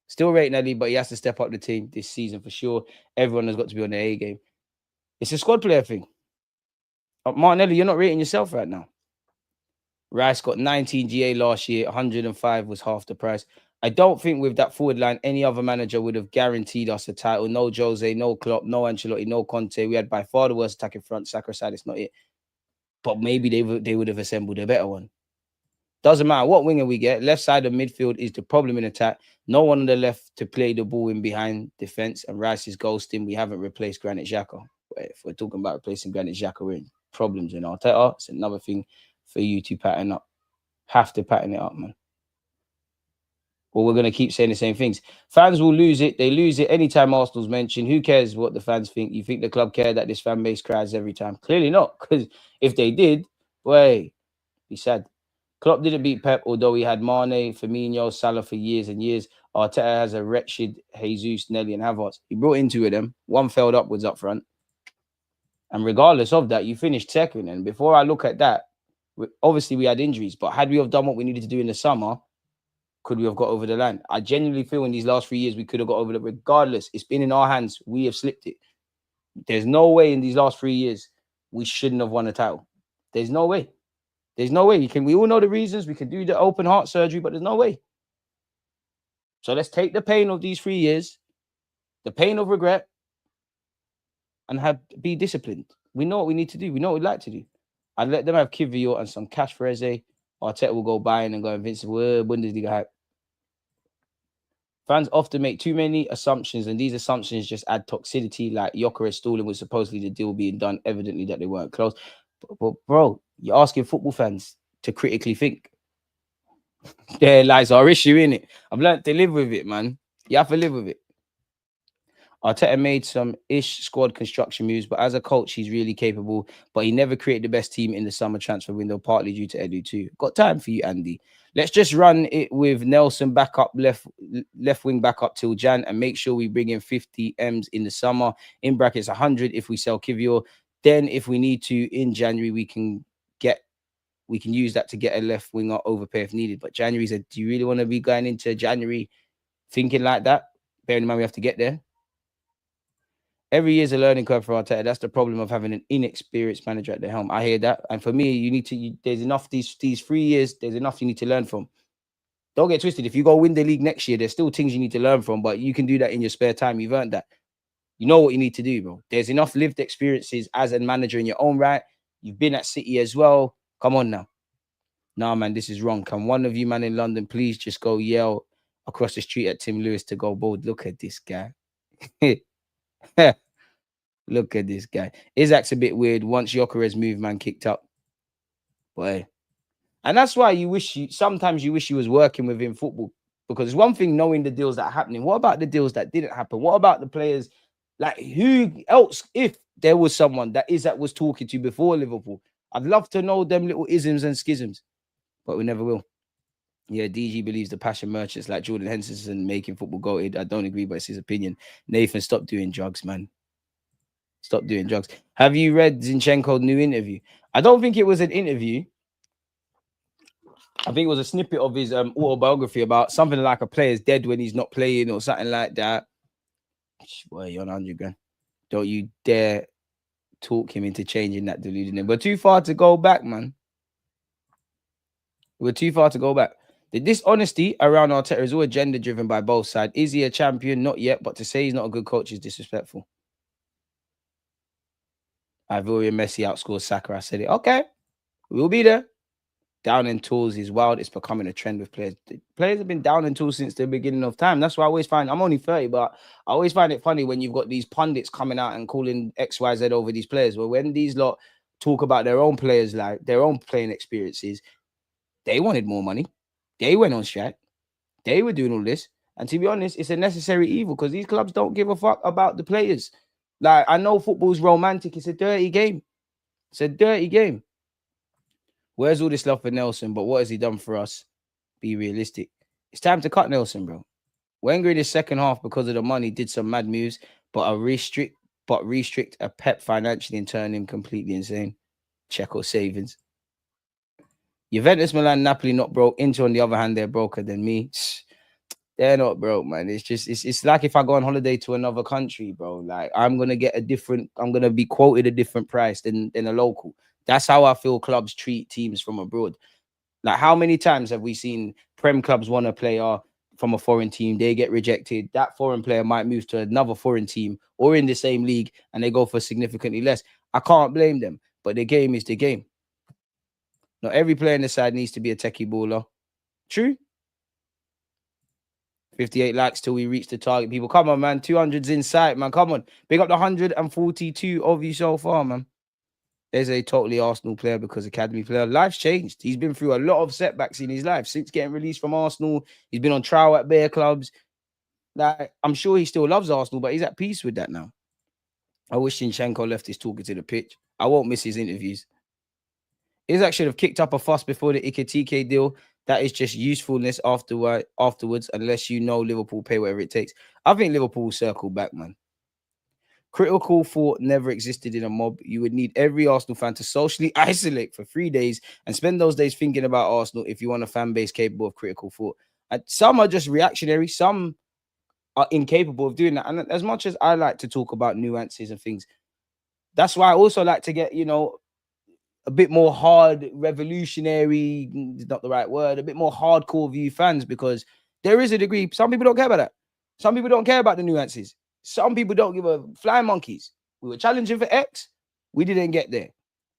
Still rating Eddie, but he has to step up the team this season for sure. Everyone has got to be on the A game. It's a squad player thing. Martinelli, you're not rating yourself right now. Rice got 19 GA last year. 105 was half the price. I don't think with that forward line, any other manager would have guaranteed us a title. No Jose, no Klopp, no Ancelotti, no Conte. We had by far the worst attacking front. Saka side, it's not it. But maybe they would have assembled a better one. Doesn't matter what winger we get. Left side of midfield is the problem in attack. No one on the left to play the ball in behind defense. And Rice is ghosting. We haven't replaced Granit Xhaka. If we're talking about replacing Granit Xhaka, we're in problems in Arteta. It's another thing for you to pattern up. Have to pattern it up, man. Or we're going to keep saying the same things. Fans will lose it. They lose it anytime Arsenal's mentioned. Who cares what the fans think? You think the club care that this fan base cries every time? Clearly not, because if they did, be sad. Klopp didn't beat Pep, although he had Mane, Firmino, Salah for years and years. Arteta has a wretched Jesus, Nelly, and Havertz. He brought in two of them. One failed upwards up front. And regardless of that, you finished second. And before I look at that, obviously we had injuries, but had we have done what we needed to do in the summer, could we have got over the line? I genuinely feel in these last 3 years we could have got over it. Regardless, it's been in our hands. We have slipped it. There's no way in these last 3 years we shouldn't have won a title. There's no way. There's no way. We all know the reasons. We can do the open heart surgery, but there's no way. So let's take the pain of these 3 years, the pain of regret, and be disciplined. We know what we need to do. We know what we'd like to do. I'd let them have Kivio and some cash for Eze. Arteta will go buying and go invincible. Bundesliga hype. Fans often make too many assumptions, and these assumptions just add toxicity. Like Gyökeres stalling was supposedly the deal being done. Evidently that they weren't close. But bro, you're asking football fans to critically think. There lies our issue, innit? I've learned to live with it, man. You have to live with it. Arteta made some squad construction moves, but as a coach, he's really capable. But he never created the best team in the summer transfer window, partly due to Edu too. Got time for you, Andy. Let's just run it with Nelson back up, left wing back up till Jan, and make sure we bring in 50 M's in the summer. In brackets, 100 if we sell Kivio. Then, if we need to in January, we can use that to get a left winger overpay if needed. But January said, do you really want to be going into January thinking like that? Bearing in mind we have to get there. Every year is a learning curve for Arteta. That's the problem of having an inexperienced manager at the helm. I hear that. And for me, there's enough these 3 years, there's enough you need to learn from. Don't get twisted. If you go win the league next year, there's still things you need to learn from, but you can do that in your spare time. You've earned that. You know what you need to do, bro. There's enough lived experiences as a manager in your own right. You've been at City as well. Come on now. Nah, man, this is wrong. Can one of you, man, in London, please just go yell across the street at Tim Lewis to go bold? Look at this guy. Look at this guy. Isaac's a bit weird. Once Gyökeres moved, man, kicked up. Boy. And that's why sometimes you wish you was working within football. Because it's one thing knowing the deals that are happening. What about the deals that didn't happen? What about the players? Like, who else, if there was someone that Isaac was talking to before Liverpool? I'd love to know them little isms and schisms. But we never will. Yeah, DG believes the passion merchants like Jordan Henderson making football goated. I don't agree, but it's his opinion. Nathan, stop doing drugs, man. Stop doing drugs. Have you read Zinchenko's new interview? I don't think it was an interview. I think it was a snippet of his autobiography about something like a player's dead when he's not playing or something like that. Boy, you're on 100 grand. Don't you dare talk him into changing that deluded name. We're too far to go back, man. We're too far to go back. The dishonesty around Arteta is all agenda driven by both sides. Is he a champion? Not yet, but to say he's not a good coach is disrespectful. Ivorian Messi outscored Saka. I said it. Okay, we'll be there. Down in tools is wild. It's becoming a trend with players. Players have been down in tools since the beginning of time. That's why I always find, I'm only 30, but I always find it funny when you've got these pundits coming out and calling XYZ over these players. Well, when these lot talk about their own players, like their own playing experiences, they wanted more money. They went on strike. They were doing all this. And to be honest, it's a necessary evil because these clubs don't give a fuck about the players. Like, I know football's romantic. It's a dirty game. It's a dirty game. Where's all this love for Nelson? But what has he done for us? Be realistic. It's time to cut Nelson, bro. Wenger in his second half, because of the money, did some mad moves, but restrict a Pep financially and turn him completely insane. Checo savings. Juventus, Milan, Napoli not broke. Inter, on the other hand, they're broker than me. They're not broke, man. It's just it's like if I go on holiday to another country, bro. Like I'm gonna be quoted a different price than a local. That's how I feel clubs treat teams from abroad. Like, how many times have we seen Prem clubs want a player from a foreign team? They get rejected. That foreign player might move to another foreign team or in the same league, and they go for significantly less. I can't blame them, but the game is the game. Not every player in the side needs to be a techie baller. True. 58 likes till we reach the target, people. Come on, man. 200's in sight, man. Come on. Big up the 142 of you so far, man. There's a totally Arsenal player because academy player. Life's changed. He's been through a lot of setbacks in his life since getting released from Arsenal. He's been on trial at Bear clubs. Like, I'm sure he still loves Arsenal, but he's at peace with that now. I wish Zinchenko left his talking to the pitch. I won't miss his interviews. Isaac should have kicked up a fuss before the Iketike deal. That is just usefulness afterwards, unless you know Liverpool pay whatever it takes. I think Liverpool will circle back, man. Critical thought never existed in a mob. You would need every Arsenal fan to socially isolate for 3 days and spend those days thinking about Arsenal if you want a fan base capable of critical thought. And some are just reactionary. Some are incapable of doing that. And as much as I like to talk about nuances and things, that's why I also like to get, a bit more hard, revolutionary, is not the right word, a bit more hardcore view fans, because there is a degree. Some people don't care about that. Some people don't care about the nuances. Some people don't give a flying monkeys. We were challenging for X. We didn't get there.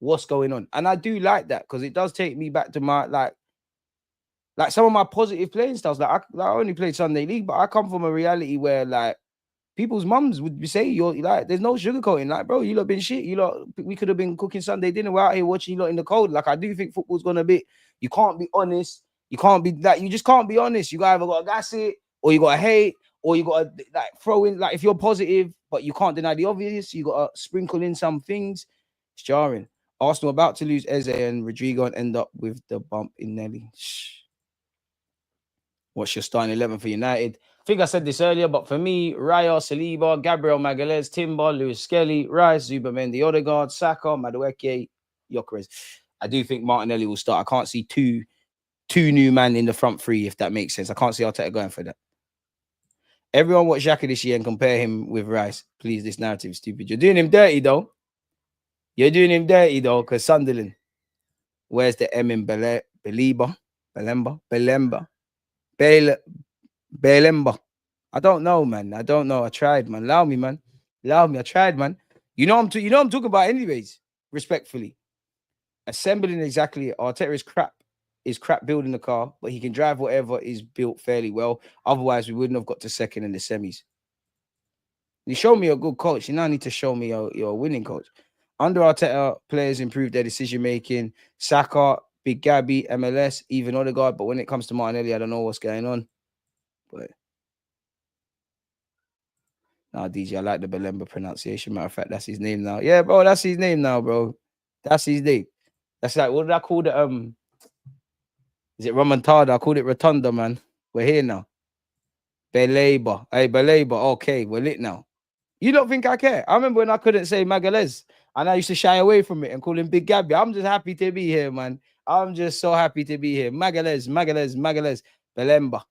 What's going on? And I do like that because it does take me back to my, like some of my positive playing styles. Like I only played Sunday League, but I come from a reality where, like, people's mums would say, you're like, there's no sugarcoating. Like, bro, you lot been shit. We could have been cooking Sunday dinner. We're out here watching you lot in the cold. Like, I do think football's gonna be, you can't be honest. You can't be like, you just can't be honest. You either gotta gas it, or you gotta hate, or you gotta like throw in, like, if you're positive, but you can't deny the obvious, you gotta sprinkle in some things. It's jarring. Arsenal about to lose Eze and Rodrygo and end up with the bump in Nelly. What's your starting 11 for United? I think I said this earlier, but for me, Raya, Saliba, Gabriel Magalhaes, Timber, Lewis Skelly, Rice, Zubamendi, Odegaard, Saka, Madueke, Gyökeres. I do think Martinelli will start. I can't see two new men in the front three, if that makes sense. I can't see Arteta going for that. Everyone watch Xhaka this year and compare him with Rice. Please, this narrative is stupid. You're doing him dirty, though. You're doing him dirty, though, because Sunderland. Where's the M in Belemba? I don't know, man. I don't know. I tried, man. Allow me, man. Allow me. I tried, man. I'm talking about anyways, respectfully. Assembling exactly. Arteta is crap building the car, but he can drive whatever is built fairly well. Otherwise, we wouldn't have got to second in the semis. You show me a good coach. You now need to show me you're a winning coach. Under Arteta, players improved their decision-making. Saka, Big Gabby, MLS, even Odegaard. But when it comes to Martinelli, I don't know what's going on. But nah, DJ, I like the Belemba pronunciation. Matter of fact, that's his name now. Yeah, bro, that's his name now, bro. That's his name. That's like, what did I call the Is it Remontada? I called it Rotunda, man. We're here now. Belabor. Hey, Belabor. Okay, we're lit now. You don't think I care? I remember when I couldn't say Magalhaes and I used to shy away from it and call him Big Gabby. I'm just happy to be here, man. I'm just so happy to be here. Magalhaes, Magalhaes, Magalhaes. Belemba.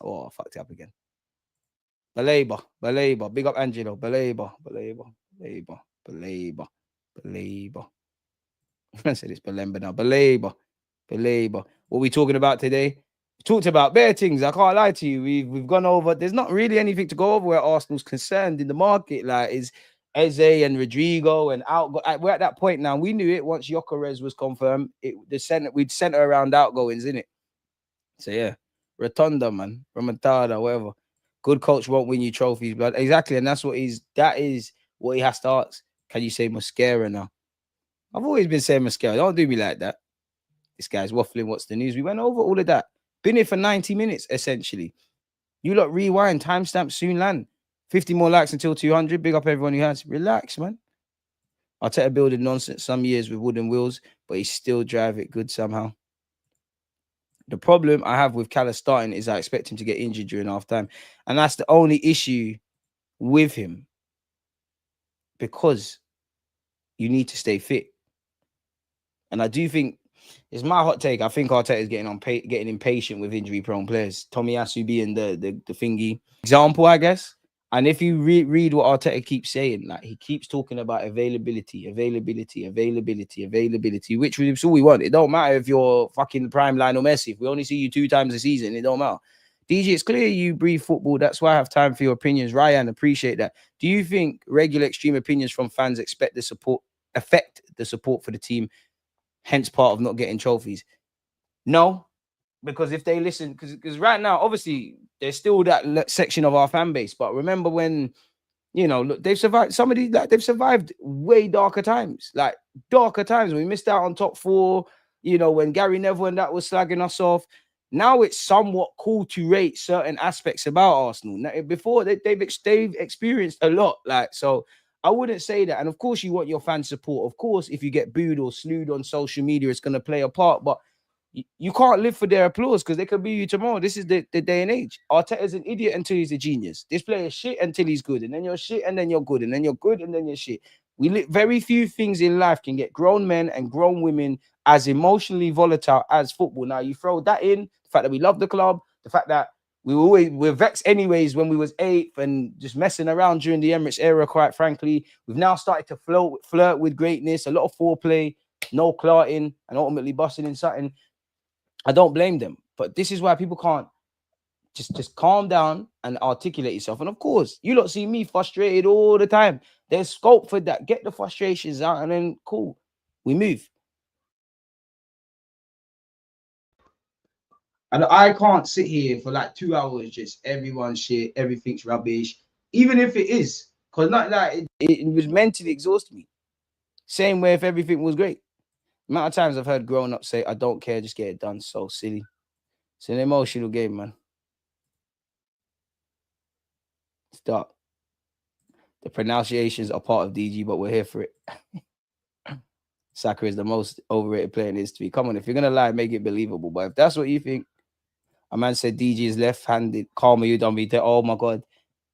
Oh, I fucked it up again. Belabor. Big up Angelo. Belabor. I said it's Belemba now. Belabor. What are we talking about today? We talked about bare things. I can't lie to you. We've gone over. There's not really anything to go over where Arsenal's concerned in the market. Like is Eze and Rodrygo and we're at that point now. We knew it once Gyökeres was confirmed. We'd center around outgoings, innit? So yeah, Rotunda, man, Remontada, whatever. Good coach won't win you trophies, but exactly, and that is what he has to ask. Can you say mascara now? I've always been saying mascara. Don't do me like that. This guy's waffling. What's the news? We went over all of that. Been here for 90 minutes, essentially. You lot rewind. Timestamp soon land. 50 more likes until 200. Big up everyone who has. Relax, man. Arteta building nonsense some years with wooden wheels, but he still drive it good somehow. The problem I have with Callum starting is I expect him to get injured during half time. And that's the only issue with him. Because you need to stay fit. And I do think, it's my hot take, I think Arteta is getting impatient with injury-prone players. Tomiyasu being the thingy example, I guess. And if you read what Arteta keeps saying, like he keeps talking about availability, which is all we want. It don't matter if you're fucking prime Lionel Messi. If we only see you 2 times a season, it don't matter. DG, it's clear you breathe football. That's why I have time for your opinions. Ryan, appreciate that. Do you think regular extreme opinions from fans affect the support for the team, hence part of not getting trophies? No, because if they listen, because right now, obviously, there's still that section of our fan base. But remember when, look, they've survived they've survived way darker times, when we missed out on top 4, when Gary Neville and that was slagging us off. Now it's somewhat cool to rate certain aspects about Arsenal. Now, before they've experienced a lot, so I wouldn't say that. And of course, you want your fan support. Of course, if you get booed or slewed on social media, it's going to play a part. But you can't live for their applause because they could be you tomorrow. This is the day and age. Arteta's an idiot until he's a genius. This player is shit until he's good. And then you're shit and then you're good. And then you're good and then you're shit. Very few things in life can get grown men and grown women as emotionally volatile as football. Now, you throw that in, the fact that we love the club, the fact that we're vexed anyways when we was 8th and just messing around during the Emirates era, quite frankly. We've now started to flirt with greatness, a lot of foreplay, no clarting, and ultimately busting in something. I don't blame them, but this is why people can't just calm down and articulate yourself. And of course, you lot see me frustrated all the time. There's scope for that. Get the frustrations out and then cool, we move. And I can't sit here for like 2 hours, just everyone's shit, everything's rubbish, even if it is, because not like it was mentally exhausting me. Same way if everything was great. The amount of times I've heard grown-ups say, I don't care, just get it done. So silly. It's an emotional game, man. Stop. The pronunciations are part of DG, but we're here for it. Saka is the most overrated player in history. Come on, if you're going to lie, make it believable. But if that's what you think, a man said DG is left-handed. Karma, you don't be there. Oh, my God.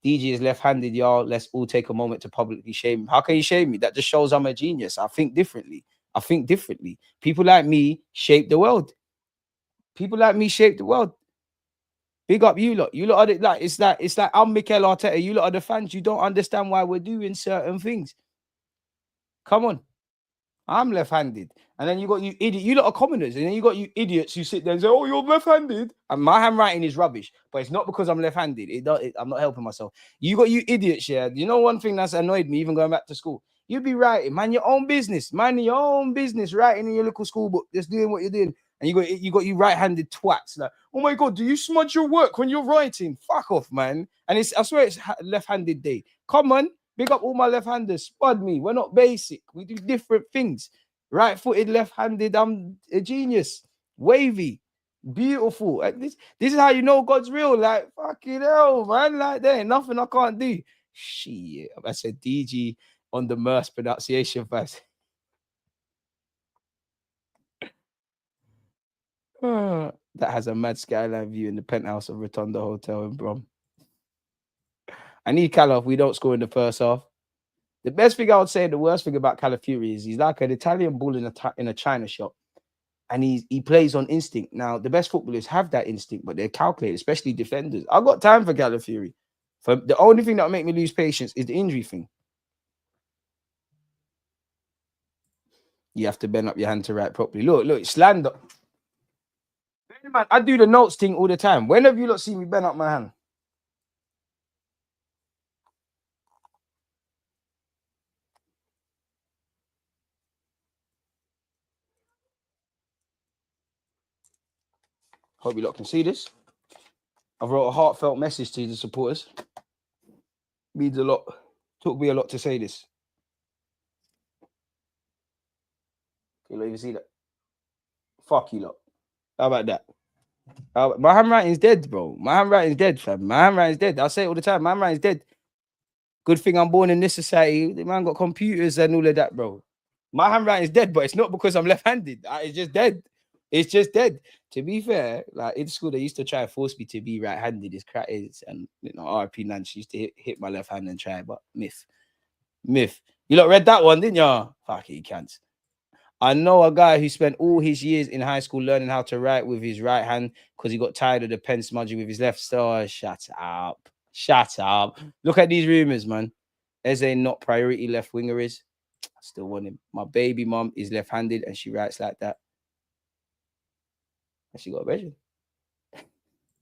DG is left-handed, y'all. Let's all take a moment to publicly shame him. How can you shame me? That just shows I'm a genius. I think differently. People like me shape the world. Big up you lot. You lot are it's like I'm Mikel Arteta. You lot are the fans. You don't understand why we're doing certain things. Come on. I'm left-handed. And then you got you idiot. You lot are commoners. And then you got you idiots who sit there and say, oh, you're left-handed. And my handwriting is rubbish. But it's not because I'm left-handed. I'm not helping myself. You got you idiots, yeah. You know one thing that's annoyed me, even going back to school? You be writing, man, your own business. Mind your own business, writing in your little school book, just doing what you're doing. And you got you right-handed twats. Like, oh my God, do you smudge your work when you're writing? Fuck off, man. And I swear it's left-handed day. Come on. Big up all my left-handers. Spud me. We're not basic. We do different things. Right-footed, left-handed. I'm a genius. Wavy. Beautiful. This is how you know God's real. Like, fucking hell, man. Like, there ain't nothing I can't do. Shit. I said DG on the Merce pronunciation fast. that has a mad skyline view in the penthouse of Rotunda Hotel in Brom. I need Calof. We don't score in the first half. The best thing I would say, the worst thing about Calafiori is he's like an Italian bull in a China shop. And he plays on instinct. Now, the best footballers have that instinct, but they're calculated, especially defenders. I've got time for Calafiori. For the only thing that will make me lose patience is the injury thing. You have to bend up your hand to write properly. Look, slander. Man, I do the notes thing all the time. When have you not seen me bend up my hand? Hope you lot can see this. I wrote a heartfelt message to the supporters. Means a lot. Took me a lot to say this. You don't even see that. Fuck you lot. How about that? My handwriting's dead, bro. My handwriting's dead, fam. My handwriting's dead. I say it all the time. My handwriting's dead. Good thing I'm born in this society. The man got computers and all of that, bro. My handwriting's dead, but it's not because I'm left-handed. It's just dead. It's just dead. To be fair, like in school, they used to try to force me to be right-handed. It's crap, and you know, RP Nance used to hit my left hand and try, but myth. You lot read that one, didn't you? Fuck it, you can't. I know a guy who spent all his years in high school learning how to write with his right hand because he got tired of the pen smudging with his left. So shut up. Shut up. Look at these rumors, man. Eze not priority left winger is. I still want him. My baby mom is left-handed and she writes like that. And she got a version.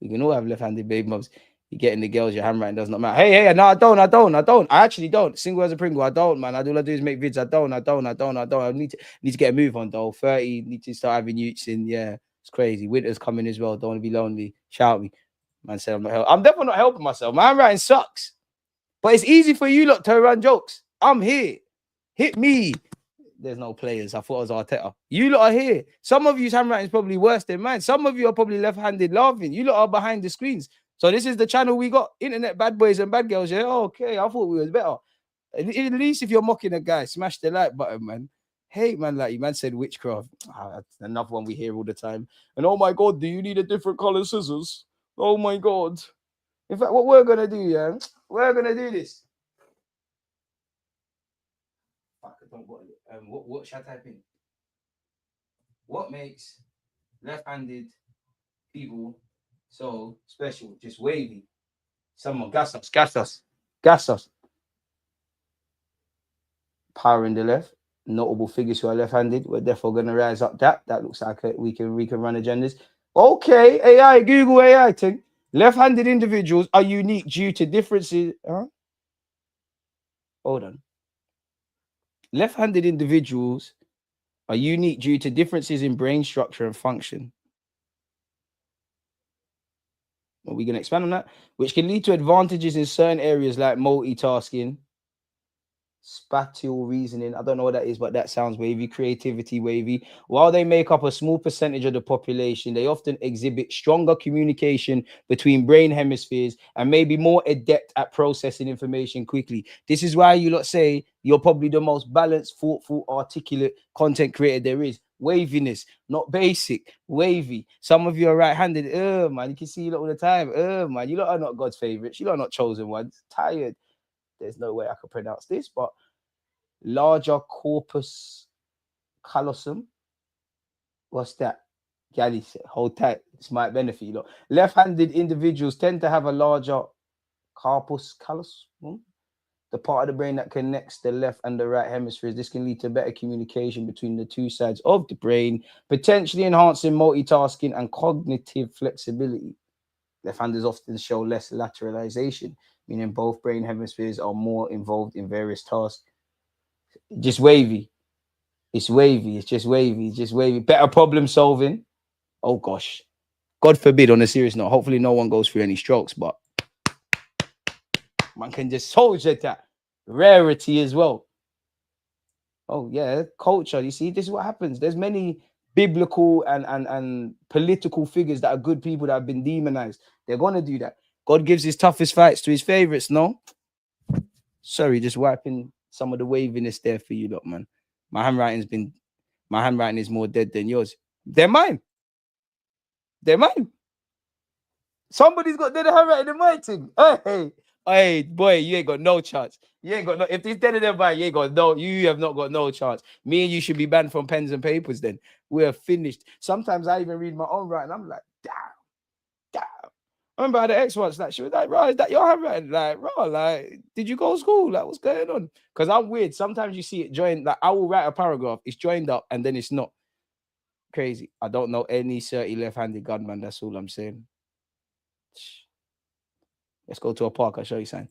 We can all have left-handed baby moms. You're getting the girls, your handwriting does not matter. Hey, no, I don't. I actually don't. Single as a Pringle, I don't, man. All I do is make vids. I don't. I need to get a move on, though. 30, need to start having youths in. Yeah, it's crazy. Winter's coming as well. Don't want to be lonely. Shout me. Man said I'm not helping. I'm definitely not helping myself. My handwriting sucks. But it's easy for you lot to run jokes. I'm here. Hit me. There's no players. I thought it was Arteta. You lot are here. Some of you's handwriting is probably worse than mine. Some of you are probably left-handed laughing. You lot are behind the screens. So this is the channel we got. Internet bad boys and bad girls. Yeah, okay. I thought we was better. At least if you're mocking a guy, smash the like button, man. Hey, man, like you man said witchcraft. That's another one we hear all the time. And oh my God, do you need a different color scissors? Oh my God. In fact, what we're gonna do, yeah, we're gonna do this. What should I type in? What makes left-handed people so special? Just wavy. Someone gas us. Power in the left. Notable figures who are left-handed. We're therefore gonna rise up that. That looks like we can run agendas. Okay, AI, Google AI thing. Left-handed individuals are unique due to differences. Hold on. Left-handed individuals are unique due to differences in brain structure and function. Are we going to expand on that? Which can lead to advantages in certain areas like multitasking, spatial reasoning. I don't know what that is, but that sounds wavy. Creativity, wavy. While they make up a small percentage of the population, they often exhibit stronger communication between brain hemispheres and may be more adept at processing information quickly. This is why you lot say you're probably the most balanced, thoughtful, articulate content creator there is. Waviness, not basic, wavy. Some of you are right-handed. Man, you can see you lot all the time. Man, you lot are not God's favorites. You lot are not chosen ones. Tired. There's no way I could pronounce this, but larger corpus callosum. What's that? Gally, hold tight. This might benefit you. Left-handed individuals tend to have a larger corpus callosum, the part of the brain that connects the left and the right hemispheres. This can lead to better communication between the two sides of the brain, potentially enhancing multitasking and cognitive flexibility. Left-handers often show less lateralization, meaning both brain hemispheres are more involved in various tasks. Just wavy. It's wavy. It's just wavy. It's just wavy. Better problem solving. Oh, gosh. God forbid, on a serious note, hopefully no one goes through any strokes, but man can just soldier that. Rarity as well. Oh, yeah. Culture. You see, this is what happens. There's many biblical and political figures that are good people that have been demonized. They're going to do that. God gives his toughest fights to his favorites, no? Sorry, just wiping some of the waviness there for you lot, man. My handwriting is more dead than yours. They're mine. They're mine. Somebody's got dead handwriting in my thing. Hey, boy, you ain't got no chance. You ain't got no. If it's dead in their mind, you ain't got no. You have not got no chance. Me and you should be banned from pens and papers. Then we're finished. Sometimes I even read my own writing. I'm like, damn. I remember I had an ex once. Like she was like, "Bro, is that your handwriting?" Like, bro, like, did you go to school? Like, what's going on? Because I'm weird. Sometimes you see it joined. Like, I will write a paragraph. It's joined up, and then it's not. Crazy. I don't know any 30 left-handed gunman. That's all I'm saying. Let's go to a park. I'll show you something.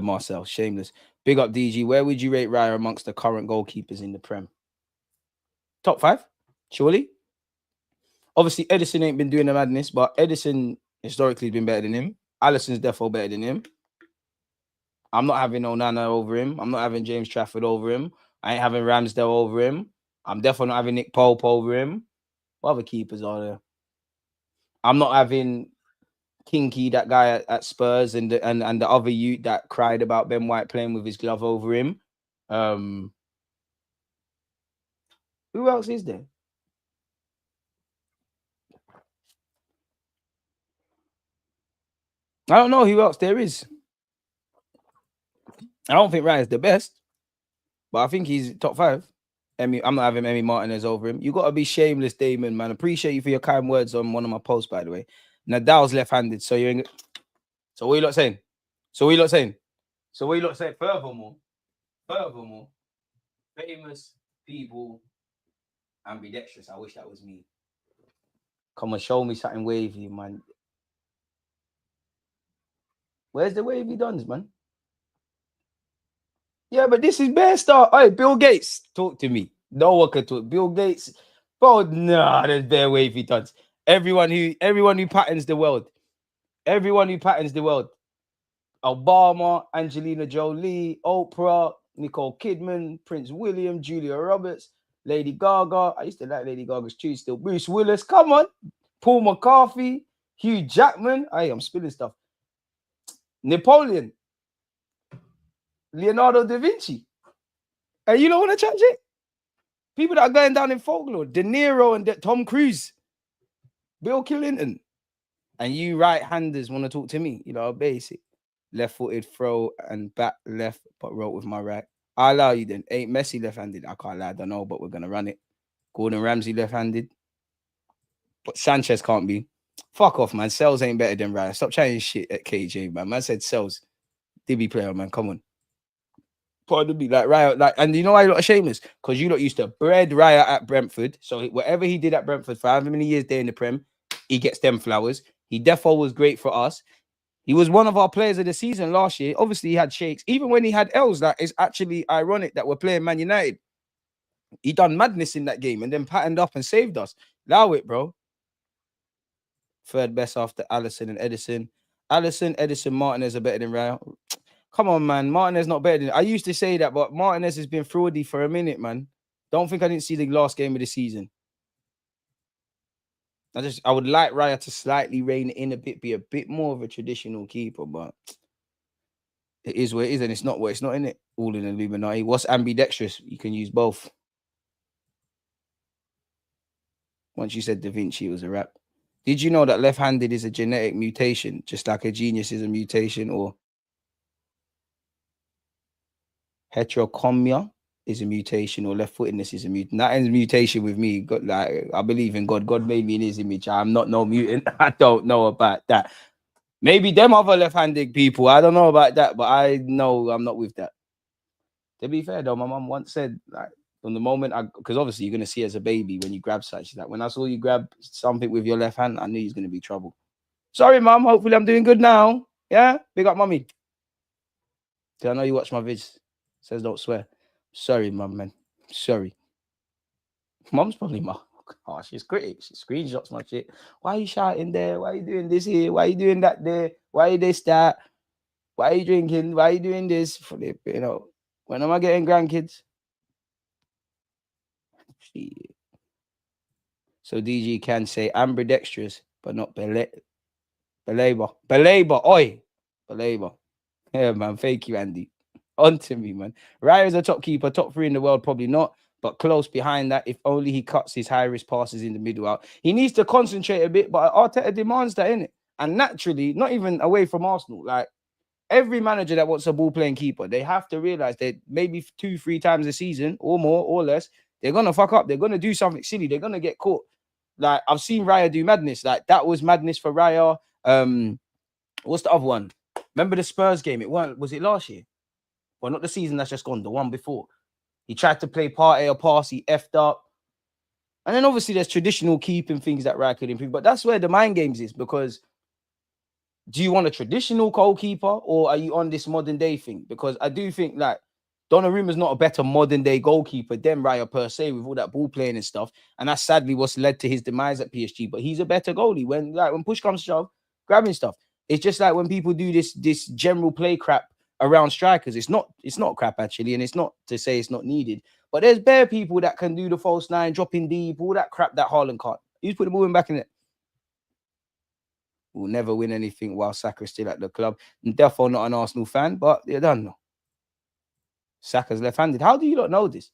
Marcel, shameless. Big up DG. Where would you rate Raya amongst the current goalkeepers in the Prem? Top 5, surely. Obviously, Edison ain't been doing the madness, but Edison historically has been better than him. Alisson's defo better than him. I'm not having Onana over him. I'm not having James Trafford over him. I ain't having Ramsdale over him. I'm definitely not having Nick Pope over him. What other keepers are there? I'm not having Kinky, that guy at Spurs, and the other youth that cried about Ben White playing with his glove over him. Who else is there? I don't know who else there is. I don't think Ryan's the best, but I think he's top 5. I'm not having Emi Martinez over him. You got to be shameless, Damon, man. Appreciate you for your kind words on one of my posts, by the way. Nadal's left-handed, so you're in. So what are you lot saying? Furthermore, famous people ambidextrous. I wish that was me. Come on, show me something wavy, man. Where's the wavy dons, man? Yeah, but this is bare star. Hey, Bill Gates, talk to me. No one can talk. Bill Gates, bro. Nah, there's bare wavy dons. Everyone who patterns the world. Obama, Angelina Jolie, Oprah, Nicole Kidman, Prince William, Julia Roberts, Lady Gaga. I used to like Lady Gaga's tune still. Bruce Willis, come on. Paul McCarthy, Hugh Jackman. Hey, I'm spilling stuff. Napoleon, Leonardo da Vinci. Hey, you don't want to chat shit? People that are going down in folklore. De Niro and Tom Cruise. Bill Clinton. And you right-handers want to talk to me. You know, basic. Left-footed, throw, and back left, but wrote with my right. I allow you then. Ain't Messi left-handed? I can't lie, I don't know, but we're going to run it. Gordon Ramsay left-handed. But Sanchez can't be. Fuck off, man. Cells ain't better than Ryan. Stop chatting shit at KJ, man. Man said Cells. DB player, man. Come on. Pardon me. Like, Raya, like, and you know why you lot are shameless? Because you lot used to bread Raya at Brentford. So whatever he did at Brentford for however many years there in the Prem, he gets them flowers. He defo was great for us. He was one of our players of the season last year. Obviously, he had shakes. Even when he had L's, that is actually ironic that we're playing Man United. He done madness in that game and then patterned up and saved us. Allow it, bro. Third best after Alisson and Edison. Alisson, Edison, Martinez are better than Raya. Come on, man. Martinez not better than... I used to say that, but Martinez has been fraudy for a minute, man. Don't think I didn't see the last game of the season. I would like Raya to slightly rein it in a bit, be a bit more of a traditional keeper, but it is what it is, and it's not what it's not in it. All in Illuminati. What's ambidextrous? You can use both. Once you said Da Vinci, it was a wrap. Did you know that left-handed is a genetic mutation, just like a genius is a mutation, or heterochromia is a mutation, or left-footedness is a mutation? That ends mutation with me. God, like, I believe in God. God made me in his image. I'm not no mutant. I don't know about that. Maybe them other left-handed people. I don't know about that, but I know I'm not with that. To be fair, though, my mum once said, like, from the moment because obviously you're going to see as a baby when you grab such, she's like, when I saw you grab something with your left hand, I knew he's going to be trouble. Sorry, mum. Hopefully I'm doing good now. Yeah? Big up, mummy. I know you watch my vids. Says don't swear. Sorry, mum, man. Sorry. Mum's probably oh, she's critical. She screenshots my shit. Why are you shouting there? Why are you doing this here? Why are you doing that there? Why are you this, that? Why are you drinking? Why are you doing this? You know, when am I getting grandkids? So DG can say ambidextrous, but not belabor. Oi. Belabor. Yeah, man. Thank you, Andy. On to me, man. Raya's a top keeper, top 3 in the world, probably not. but close behind that. If only he cuts his high-risk passes in the middle out. He needs to concentrate a bit, but Arteta demands that, innit? And naturally, not even away from Arsenal, like every manager that wants a ball-playing keeper, they have to realize that maybe 2-3 times a season or more or less, they're going to fuck up. They're going to do something silly. They're going to get caught. Like, I've seen Raya do madness. Like, that was madness for Raya. What's the other one? Remember the Spurs game? Was it last year? Well, not the season that's just gone, the one before. He tried to play part A or pass, he effed up. And then obviously there's traditional keeping things that Raya could improve. But that's where the mind games is, because do you want a traditional goalkeeper or are you on this modern day thing? Because I do think like Donnarumma's not a better modern day goalkeeper than Raya per se, with all that ball playing and stuff. And that's sadly what's led to his demise at PSG. But he's a better goalie when push comes to shove, grabbing stuff. It's just like when people do this general play crap around strikers. It's not crap actually, and it's not to say it's not needed. But there's bare people that can do the false nine, dropping deep, all that crap that Haaland can't. He's put the ball back in it. Will never win anything while Saka is still at the club. And therefore not an Arsenal fan, but you don't know. Saka's left-handed. How do you not know this?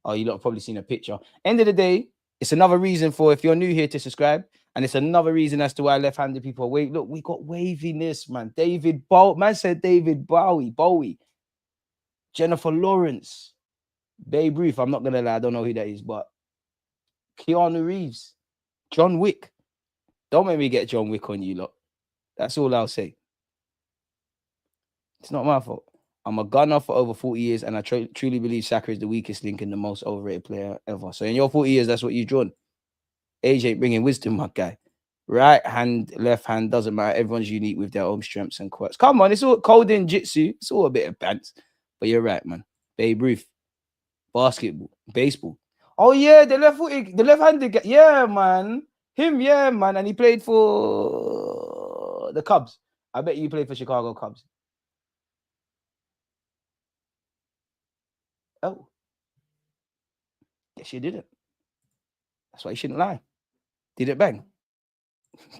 Oh, you lot have probably seen a picture. End of the day, it's another reason for, if you're new here, to subscribe. And it's another reason as to why left-handed people are wavy. Look, we got waviness, man. David Bowie. Man said David Bowie. Jennifer Lawrence. Babe Ruth. I'm not going to lie. I don't know who that is, but Keanu Reeves. John Wick. Don't make me get John Wick on you lot. That's all I'll say. It's not my fault. I'm a gunner for over 40 years, and I truly believe Saka is the weakest link and the most overrated player ever. So in your 40 years, that's what you've drawn. Age ain't bringing wisdom, my guy. Right hand, left hand, doesn't matter. Everyone's unique with their own strengths and quirks. Come on, it's all code in jitsu. It's all a bit of pants. But you're right, man. Babe Ruth. Basketball. Baseball. Oh, yeah, the left-handed guy. Yeah, man. Him, yeah, man. And he played for the Cubs. I bet you played for Chicago Cubs. Oh. Yes, you didn't. That's why you shouldn't lie. Did it bang?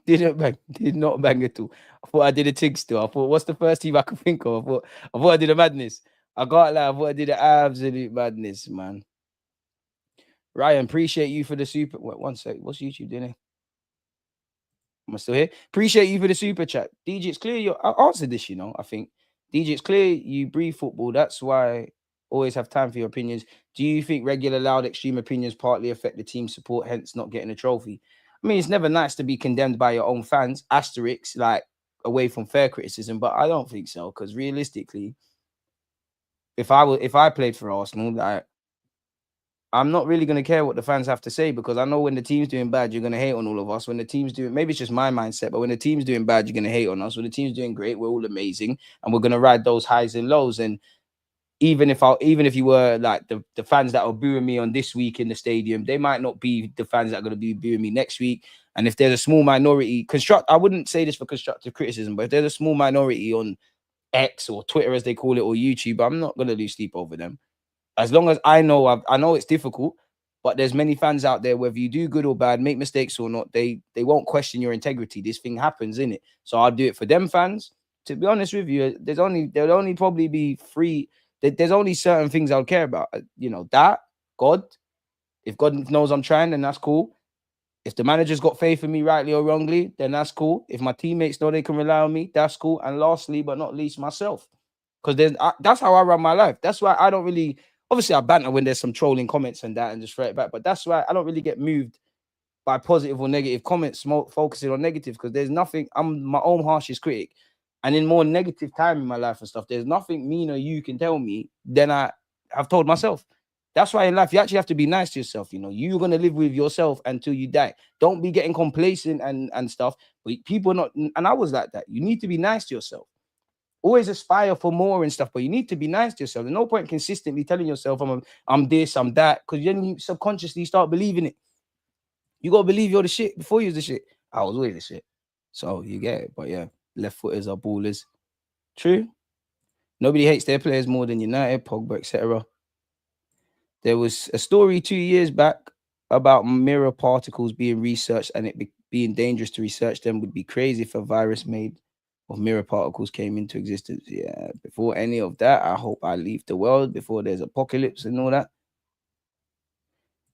Didn't bang. Did not bang at all. I thought I did a tig still. I thought, what's the first team I could think of? I thought I did a madness. I got like, I thought I did an absolute madness, man. Ryan, appreciate you for the super. Wait, one sec. What's YouTube doing? Am I still here? Appreciate you for the super chat. DJ, it's clear I answered this, you know, I think. DJ, it's clear you breathe football. That's why always have time for your opinions. Do you think regular loud extreme opinions partly affect the team support, hence not getting a trophy? I mean, it's never nice to be condemned by your own fans, asterisks, like away from fair criticism, but I don't think so, because realistically, if I played for Arsenal, like, I'm not really going to care what the fans have to say, because I know when the team's doing bad, you're going to hate on all of us. When the team's doing, maybe it's just my mindset, but when the team's doing bad, you're going to hate on us. When the team's doing great, we're all amazing, and we're going to ride those highs and lows. And even if you were like the fans that are booing me on this week in the stadium, they might not be the fans that are going to be booing me next week. And if there's a small minority, I wouldn't say this for constructive criticism, but if there's a small minority on X or Twitter, as they call it, or YouTube, I'm not going to lose sleep over them. As long as I know it's difficult, but there's many fans out there, whether you do good or bad, make mistakes or not, they won't question your integrity. This thing happens, innit? So I'll do it for them fans. To be honest with you, there'll only probably be three. There's only certain things I'll care about. You know, that, God. If God knows I'm trying, then that's cool. If the manager's got faith in me, rightly or wrongly, then that's cool. If my teammates know they can rely on me, that's cool. And lastly, but not least, myself. Because that's how I run my life. That's why I don't really... Obviously, I banter when there's some trolling comments and that and just throw it back. But that's why I don't really get moved by positive or negative comments, focusing on negative, because there's nothing... I'm my own harshest critic. And in more negative time in my life and stuff, there's nothing meaner you can tell me than I have told myself. That's why in life, you actually have to be nice to yourself. You know, you're going to live with yourself until you die. Don't be getting complacent and stuff. But people are not... And I was like that. You need to be nice to yourself. Always aspire for more and stuff, but you need to be nice to yourself. There's no point consistently telling yourself, I'm this, I'm that, because then you subconsciously start believing it. You got to believe you're the shit before you're the shit. I was always the shit. So you get it. But yeah, left footers are ballers. True. Nobody hates their players more than United, Pogba, etc. There was a story 2 years back about mirror particles being researched, and it being dangerous to research them. Would be crazy if a virus made of mirror particles came into existence. Yeah, before any of that, I hope I leave the world before there's apocalypse and all that.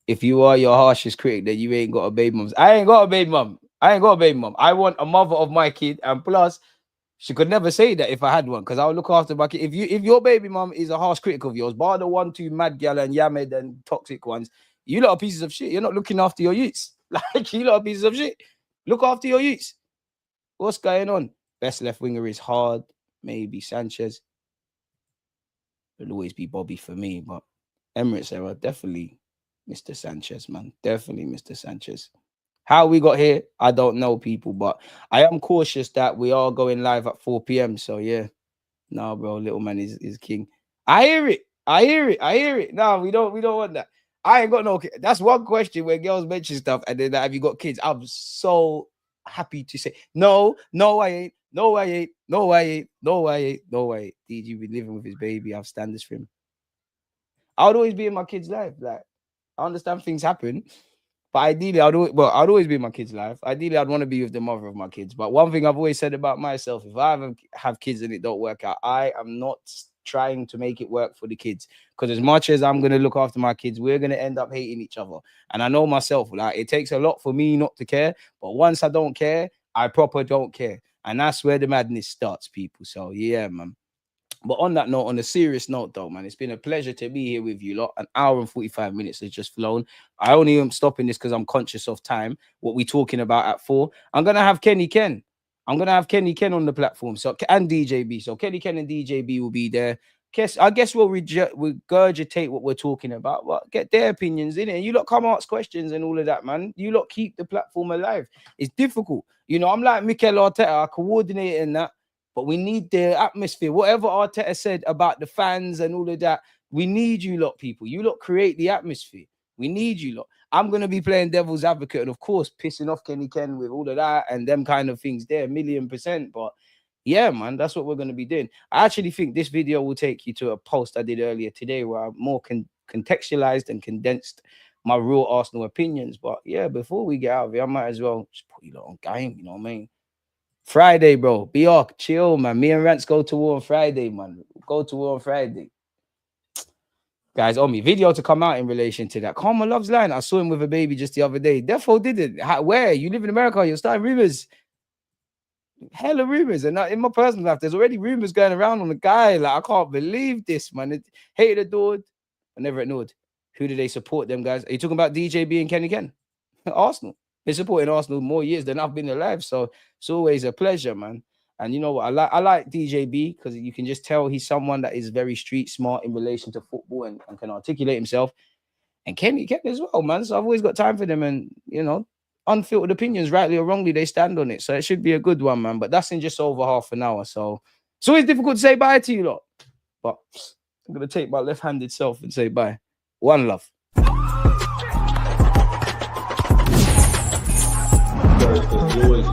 If you are your harshest critic, then you ain't got a baby mum. I ain't got a baby mum. I ain't got a baby mum. I want a mother of my kid, and plus, she could never say that if I had one, because I'll look after my kid. If your baby mum is a harsh critic of yours, bar the 1-2 mad gal and yamed and toxic ones, you lot are pieces of shit. You're not looking after your youths. Like, you lot are pieces of shit. Look after your youths. What's going on? Best left winger is hard. Maybe Sanchez. It'll always be Bobby for me, but Emirates era, definitely Mr. Sanchez, man. Definitely Mr. Sanchez. How we got here, I don't know, people, but I am cautious that we are going live at 4 p.m. So yeah, no, bro, little man is king. I hear it. I hear it. I hear it. No, we don't want that. I ain't got no kids. That's one question where girls mention stuff and then have you got kids? I'm so happy to say no, I ain't. No, I ain't. No, I ain't. No, I ain't. No, I ain't. DG be living with his baby. I have standards for him. I would always be in my kid's life. Like, I understand things happen, but ideally, I'd always be in my kid's life. Ideally, I'd want to be with the mother of my kids. But one thing I've always said about myself, if I have kids and it don't work out, I am not trying to make it work for the kids. Because as much as I'm going to look after my kids, we're going to end up hating each other. And I know myself, like, it takes a lot for me not to care. But once I don't care, I proper don't care. And that's where the madness starts, people. So, yeah, man. But on that note, on a serious note, though, man, it's been a pleasure to be here with you lot. An hour and 45 minutes has just flown. I only am stopping this because I'm conscious of time. What we're talking about at 4. I'm going to have Kenny Ken. I'm going to have Kenny Ken on the platform. So, and DJB. So Kenny Ken and DJB will be there. I guess we'll regurgitate what we're talking about, but get their opinions in it. And you lot come ask questions and all of that, man. You lot keep the platform alive. It's difficult. You know, I'm like Mikel Arteta, I coordinate in that. But we need the atmosphere. Whatever Arteta said about the fans and all of that, we need you lot, people. You lot create the atmosphere. We need you lot. I'm going to be playing devil's advocate and, of course, pissing off Kenny Ken with all of that and them kind of things there, 1,000,000%. But, yeah, man, that's what we're going to be doing. I actually think this video will take you to a post I did earlier today where I more contextualized and condensed my real Arsenal opinions. But, yeah, before we get out of here, I might as well just put you lot on game, you know what I mean? Friday, bro. Be off, chill, man. Me and Rants go to war on Friday, man. Go to war on Friday. Guys, on me. Video to come out in relation to that. Karma Loves Line. I saw him with a baby just the other day. Defo did it. Where? You live in America. You're starting rumors. Hella rumors. And in my personal life, there's already rumors going around on the guy. Like, I can't believe this, man. Hated adored. I never ignored. Who do they support, them guys? Are you talking about DJB and Kenny Ken? Arsenal. They're supporting Arsenal more years than I've been alive. So it's always a pleasure, man. And you know what? I like DJB because you can just tell he's someone that is very street smart in relation to football and can articulate himself. And Kenny as well, man. So I've always got time for them. And, you know, unfiltered opinions, rightly or wrongly, they stand on it. So it should be a good one, man. But that's in just over half an hour. So it's always difficult to say bye to you lot. But I'm going to take my left-handed self and say bye. One love. Always